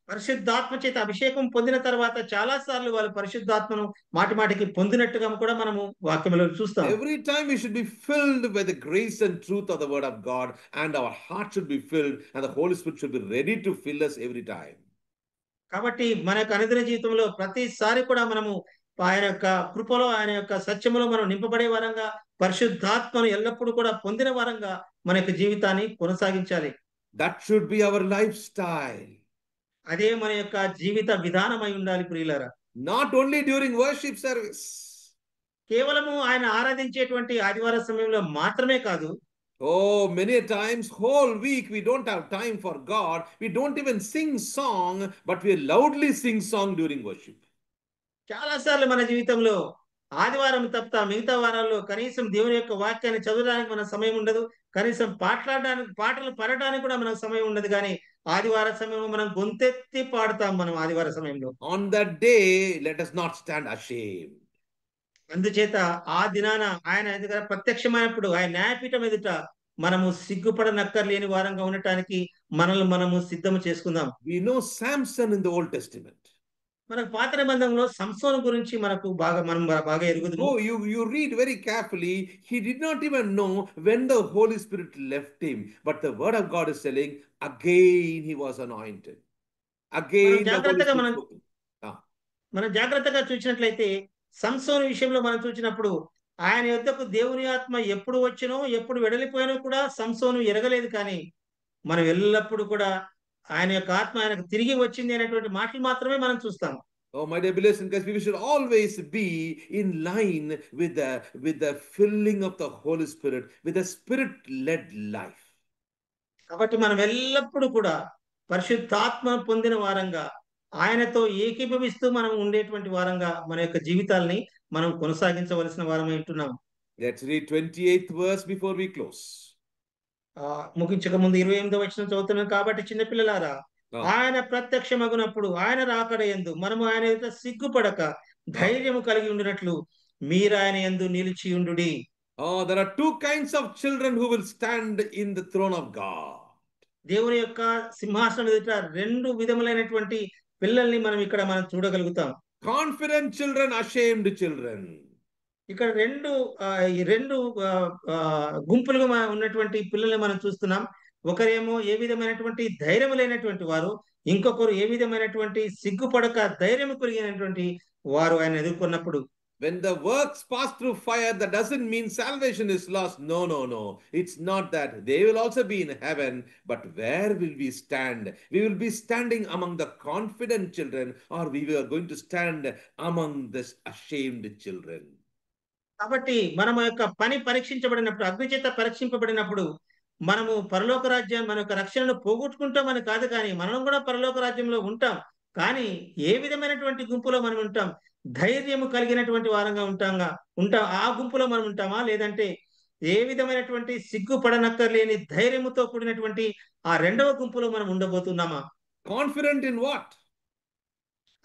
పరిశుద్ధాత్మ చేత అభిషేకం పొందిన తర్వాత చాలా సార్లు వాళ్ళు పరిశుద్ధాత్మను మాటిమాటికి పొందినట్టుగా కూడా మనము వాక్యంలో చూస్తాం. Every time we should be filled by the grace and truth of the word of God, and our heart should be filled, and the Holy Spirit should be ready to fill us every time. కాబట్టి మన యొక్క అనుదిన జీవితంలో ప్రతిసారి కూడా మనము ఆయన యొక్క కృపలో ఆయన యొక్క సత్యములో మనం నింపబడే వారంగా పరిశుద్ధాత్మను ఎల్లప్పుడూ కూడా పొందిన వారంగా మన యొక్క జీవితాన్ని కొనసాగించాలి. That should be our lifestyle. అదే మన యొక్క జీవిత విధానమై ఉండాలి ప్రియులారా. Not only during worship service. కేవలము ఆయన ఆరాధించేటువంటి ఆదివార సమయంలో మాత్రమే కాదు. Oh, many times whole week we don't have time for God. We don't even sing song, but we loudly sing song during worship. చాలా సార్లు మన జీవితంలో ఆదివారం తప్ప మిగతా వారాల్లో కనీసం దేవుని యొక్క వాక్యాన్ని చదవడానికి మన సమయం ఉండదు. కనీసం పాటలు పాడడానికి కూడా మనకు సమయం ఉండదు. కానీ ఆదివార సమయంలో మనం గొంతెత్తి పాడతాం. మనం ఆదివార సమయంలో On that day, let us not stand ashamed. అందుచేత ఆ దినాన ఆయన ఎదుట ప్రత్యక్షమైనప్పుడు ఆయన న్యాయపీఠం ఎదుట మనము సిగ్గుపడనక్కర్లేని వారంగా ఉండటానికి మనల్ని మనము సిద్ధం చేసుకుందాం. We know Samson in the Old Testament. మనకు పాత నిబంధనలో సంసోను గురించి మనం బాగా ఎరుగుదుము. Oh, you read very carefully. He did not even know when the Holy Spirit left him. But the word of God is telling, again he was anointed. Again the Holy Spirit spoke. మనం జాగ్రత్తగా చూసినట్లయితే సంసోను విషయంలో మనం చూసినప్పుడు ఆయన యొద్దకు దేవుని ఆత్మ ఎప్పుడు వచ్చినో ఎప్పుడు వెడలిపోయినో కూడా సంసోను ఎరగలేదు. కానీ మనం ఎల్లప్పుడూ కూడా ఆయన యొక్క ఆత్మ ఆయనకు తిరిగి వచ్చింది అనేటువంటి మాటలు మాత్రమే మనం చూస్తాం. Oh, my dear believers in Christ, we should always be in line with the filling of the Holy Spirit, with the Spirit-led life. కాబట్టి మనం ఎల్లప్పుడూ కూడా పరిశుద్ధాత్మ పొందిన వారంగా ఆయనతో ఏకీభవిస్తూ మనం ఉండేటువంటి వారంగా మన యొక్క జీవితాల్ని మనం కొనసాగించవలసిన వారమై ఉంటున్నాం. Let's read 28th verse before we close. ముగించక ముందు 28వ వచనం చదువుతున్నాం. కాబట్టి చిన్నపిల్లలారా, ఆయన ప్రత్యక్షమగునప్పుడు ఆయన రాకడ యందు మనము ఆయన ఎదుట సిగ్గుపడక ధైర్యము కలిగి ఉండినట్లు మీరు ఆయన యందు నిలిచి ఉండుడి. There are two kinds of children who will stand in the throne of God. దేవుని యొక్క సింహాసనం ఎదుట రెండు విధములైనటువంటి పిల్లల్ని మనం చూడగలుగుతాం. Confident children, ashamed children. ఇక్కడ రెండు గుంపులుగా ఉన్నటువంటి పిల్లల్ని మనం చూస్తున్నాం. ఒకరేమో ఏ విధమైనటువంటి ధైర్యం లేనటువంటి వారు, ఇంకొకరు ఏ విధమైనటువంటి సిగ్గుపడక ధైర్యం కలిగినటువంటి వారు ఆయన ఎదుర్కొన్నప్పుడు. When the works pass through fire, that doesn't mean salvation is lost. No. It's not that. They will also be in heaven. But where will we stand? We will be standing among the confident children, or we are going to stand among the ashamed children. కాబట్టి మనం యొక్క పని పరీక్షించబడినప్పుడు, అగ్ని చేత పరీక్షింపబడినప్పుడు మనము పరలోక రాజ్యం మన యొక్క రక్షణను పోగొట్టుకుంటామని కాదు, కానీ మనం కూడా పరలోక రాజ్యంలో ఉంటాం. కానీ ఏ విధమైనటువంటి గుంపులో మనం ఉంటాం? ధైర్యము కలిగినటువంటి వారంగా ఉంటాం. ఆ గుంపులో మనం ఉంటామా? లేదంటే ఏ విధమైనటువంటి సిగ్గుపడనక్కర్లేని ధైర్యముతో కూడినటువంటి ఆ రెండవ గుంపులో మనం ఉండబోతున్నామా? Confident in what?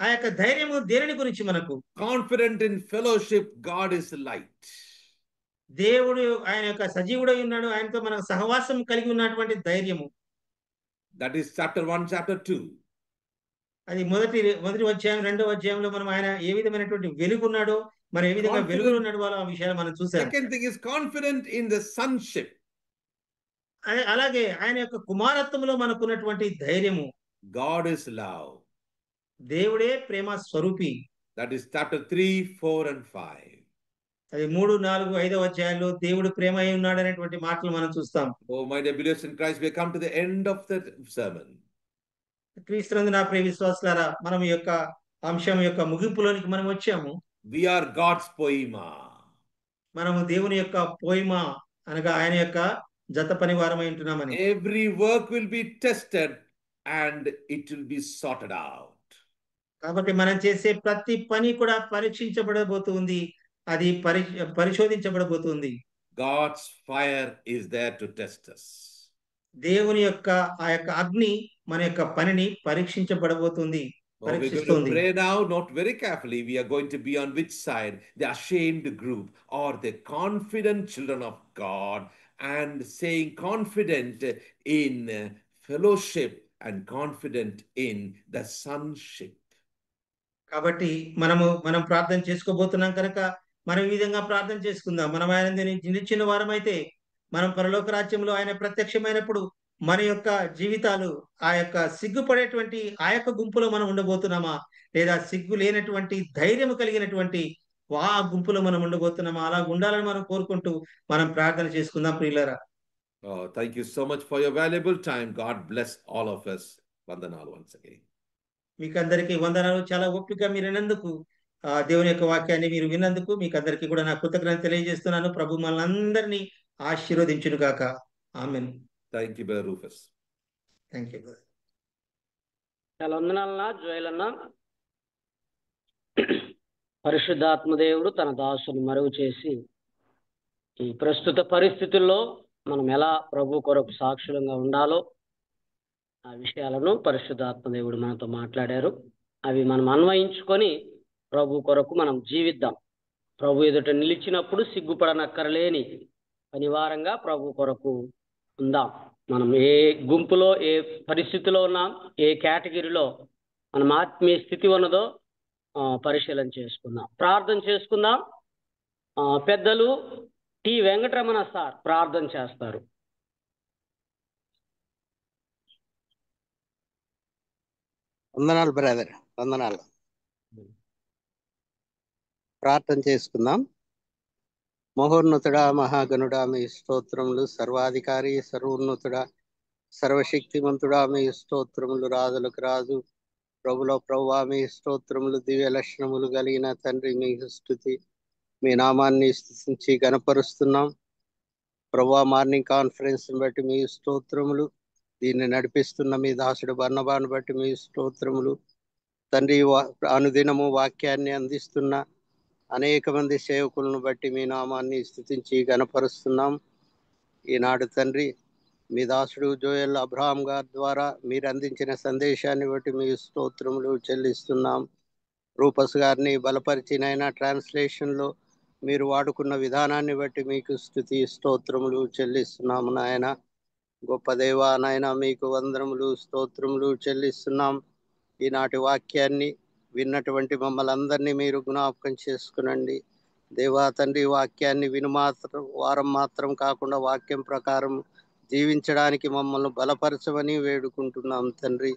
ఆ యొక్క ధైర్యము దేనిని గురించి మనకు? Confident in fellowship. God is light. దేవుడు ఆయన యొక్క సజీవుడై ఉన్నాడు, ఆయనతో మనకు సహవాసం కలిగి ఉన్నటువంటి ధైర్యము. That is chapter 1, chapter 2. అది మొదటి అధ్యాయం, రెండవ అధ్యాయంలో మనం ఆయన ఏ విధమైనటువంటి వెలుగున్నాడో, మరి ఏ విధంగా వెలుగులో నడవాలో ఆ విషయాలు మనం చూసాం. Second thing is confident in the sonship. అలాగే ఆయన యొక్క కుమారత్వంలో మనకున్నటువంటి ధైర్యము. God is love. దేవుడే ప్రేమ స్వరూపి. That is chapter 3, 4, and 5. అది 3, 4, 5వ అధ్యాయాల్లో దేవుడు ప్రేమ అయి ఉన్నాడు అనేటువంటి మాటలు మనం చూస్తాం. Oh, my dear believers in Christ, we come to the end of the sermon. క్రీస్తునందు నా ప్రియ విశ్వాసులారా, మనం ఈ యొక్క అంశం యొక్క ముగింపులోనికి మనం వచ్చాము. We are God's poema. మనము దేవుని యొక్క పోయిమ అనగా ఆయన యొక్క జత పనివారమై ఉంటున్నామని. Every work will be tested and it will be sorted out. కాబట్టి మనం చేసే ప్రతి పని కూడా పరీక్షించబడబోతుంది, అది పరిశోధించబడబోతుంది. God's fire is there to test us. దేవుని యొక్క ఆ యొక్క అగ్ని మన యొక్క పనిని పరీక్షించబడబోతుంది, Oh, we're going to పరీక్షిస్తుంది. pray now, not very carefully. We are going to be on which side? The ashamed group or the confident children of God, and saying confident in fellowship and confident in the sonship. కాబట్టి మనం ప్రార్థన చేసుకోబోతున్నాం కనుక మనం ఈ విధంగా ప్రార్థన చేసుకుందాం. మనం ఆయన నిలిచిన వారమైతే మనం పరలోక రాజ్యంలో ఆయన ప్రత్యక్షమైనప్పుడు మన యొక్క జీవితాలు ఆ యొక్క సిగ్గుపడేటువంటి ఆ యొక్క గుంపులో మనం ఉండబోతున్నామా, లేదా సిగ్గు లేనటువంటి ధైర్యం కలిగినటువంటి ఆ గుంపులో మనం ఉండబోతున్నామా? అలా ఉండాలని మనం కోరుకుంటూ మనం ప్రార్థన చేసుకుందాం ప్రియులారా. Oh, thank you so much for your valuable time. God bless all of us. Vandanal once again. మీకు అందరికీ వందనాలు. చాలా ఓపికగా మీరు విన్నందుకు, దేవుని యొక్క వాక్యాన్ని మీరు విన్నందుకు మీకు అందరికీ కూడా నా కృతజ్ఞతలు తెలియజేస్తున్నాను. ప్రభు మనల్ని అందరినీ ఆశీర్వదించును గాక. ఆమేన్. Thank you, Brother Rufus. Thank you. చాలా వందనాలన్నా జోయలన్నా. పరిశుద్ధాత్మదేవుడు తన దాసుని మరుగు చేసి ఈ ప్రస్తుత పరిస్థితుల్లో మనం ఎలా ప్రభు కొరకు సాక్షులంగా ఉండాలో ఆ విషయాలను పరిశుద్ధాత్మదేవుడు మనతో మాట్లాడారు. అవి మనం అన్వయించుకొని ప్రభు కొరకు మనం జీవిద్దాం. ప్రభు ఎదుట నిలిచినప్పుడు సిగ్గుపడనక్కరలేని అనివారంగా ప్రభు కొరకు ఉందాం. మనం ఏ గుంపులో ఏ పరిస్థితిలో ఉన్నాం, ఏ కేటగిరీలో మనం ఆత్మీయ స్థితి ఉన్నదో పరిశీలన చేసుకుందాం, ప్రార్థన చేసుకుందాం. పెద్దలు టి వెంకటరమణ సార్ ప్రార్థన చేస్తారు. వందనాలు బ్రదర్, వందనాలు. ప్రార్థన చేసుకుందాం. మహోన్నతుడా, మహాగణుడా, మీ స్తోత్రములు. సర్వాధికారి, సర్వోన్నతుడా, సర్వశక్తిమంతుడా, మీ స్తోత్రములు. రాజులకు రాజు, ప్రభులో ప్రభువా, మీ స్తోత్రములు. దివ్య లక్షణములు కలిగిన తండ్రి, మీ స్తుతి, మీ నామాన్ని స్తుతించి గణపరుస్తున్నాం. ప్రభువా, మార్నింగ్ కాన్ఫరెన్స్ బట్టి మీ స్తోత్రములు. దీన్ని నడిపిస్తున్న మీ దాసుడు బర్నబాను బట్టి మీ స్తోత్రములు తండ్రి. అనుదినము వాక్యాన్ని అందిస్తున్న అనేక మంది సేవకులను బట్టి మీ నామాన్ని స్తుతించి గణపరుస్తున్నాం. ఈనాడు తండ్రి, మీ దాసుడు జోయల్ అబ్రహాం గారి ద్వారా మీరు అందించిన సందేశాన్ని బట్టి మీ స్తోత్రములు చెల్లిస్తున్నాం. రూపస్ గారిని బలపరిచినైనా ట్రాన్స్లేషన్లో మీరు వాడుకున్న విధానాన్ని బట్టి మీకు స్తుతి స్తోత్రములు చెల్లిస్తున్నాము. నాయన గొప్ప దేవా, నాయన మీకు వందనములు స్తోత్రములు చెల్లిస్తున్నాం. ఈనాటి వాక్యాన్ని విన్నటువంటి మమ్మల్ని అందరినీ మీరు జ్ఞాపకం చేసుకునండి దేవా తండ్రి. వాక్యాన్ని వారం మాత్రం కాకుండా వాక్యం ప్రకారం జీవించడానికి మమ్మల్ని బలపరచమని వేడుకుంటున్నాం తండ్రి.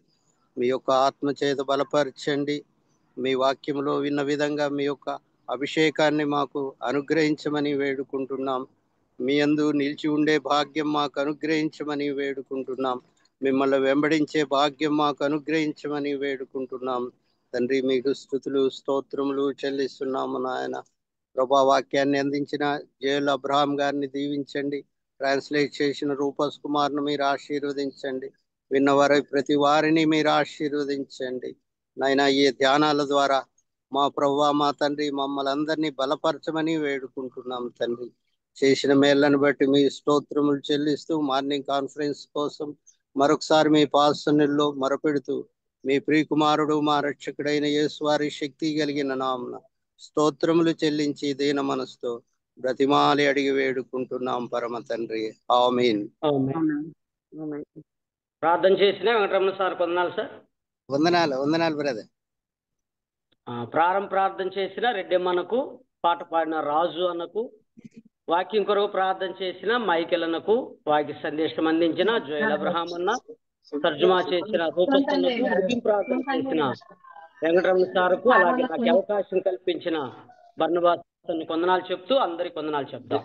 మీ యొక్క ఆత్మచేత బలపరచండి. మీ వాక్యంలో విన్న విధంగా మీ యొక్క అభిషేకాన్ని మాకు అనుగ్రహించమని వేడుకుంటున్నాం. మీ యందు నిలిచి ఉండే భాగ్యం మాకు అనుగ్రహించమని వేడుకుంటున్నాం. మిమ్మల్ని వెంబడించే భాగ్యం మాకు అనుగ్రహించమని వేడుకుంటున్నాం తండ్రి. మీకు స్తుతులు స్తోత్రములు చెల్లిస్తున్నాము నాయన. ప్రభా, వాక్యాన్ని అందించిన జేఎల్ అబ్రహాం గారిని దీవించండి. ట్రాన్స్లేట్ చేసిన రూపస్ కుమార్ను మీరు ఆశీర్వదించండి. విన్నవారి ప్రతి వారిని మీరు ఆశీర్వదించండి నాయన. ఈ ధ్యానాల ద్వారా మా ప్రభువా, మా తండ్రి, మమ్మల్ని అందరినీ బలపరచమని వేడుకుంటున్నాం తండ్రి. చేసిన మేళ్లను బట్టి మీ స్తోత్రములు చెల్లిస్తూ మార్నింగ్ కాన్ఫరెన్స్ కోసం మరొకసారి మీ పాసన్నుల్లో మొరపెడుతూ మీ ప్రియకుమారుడు మా రక్షకుడైన యేసువారి శక్తి కలిగిన నామమున స్తోత్రములు చెల్లించి దీన మనసుతో బ్రతిమాలి అడిగి వేడుకుంటున్నాం పరమ తండ్రి. ఆమేన్. ప్రార్థన చేసిన వెంకటరమణ సార్ వందనాలు సార్. వందనాలు, వందనాలు బ్రదర్. ప్రార్థన చేసిన రెడ్డెమ్మనకు, పాట పాడిన రాజు అన్నకు, వాక్యం కొరకు ప్రార్థన చేసిన మైకేల్ అన్నకు, వాక్య సందేశం అందించిన జోయల్ అబ్రహాం అన్న, తర్జుమా చేసిన రూపస్ అన్నకు, ప్రార్థన చేసిన వెంకటరమణ సార్కు అలాగే నాకు అవకాశం కల్పించిన బర్నబాస్ కొందనాలు చెప్తూ అందరికి కొందనాలు చెప్తాం.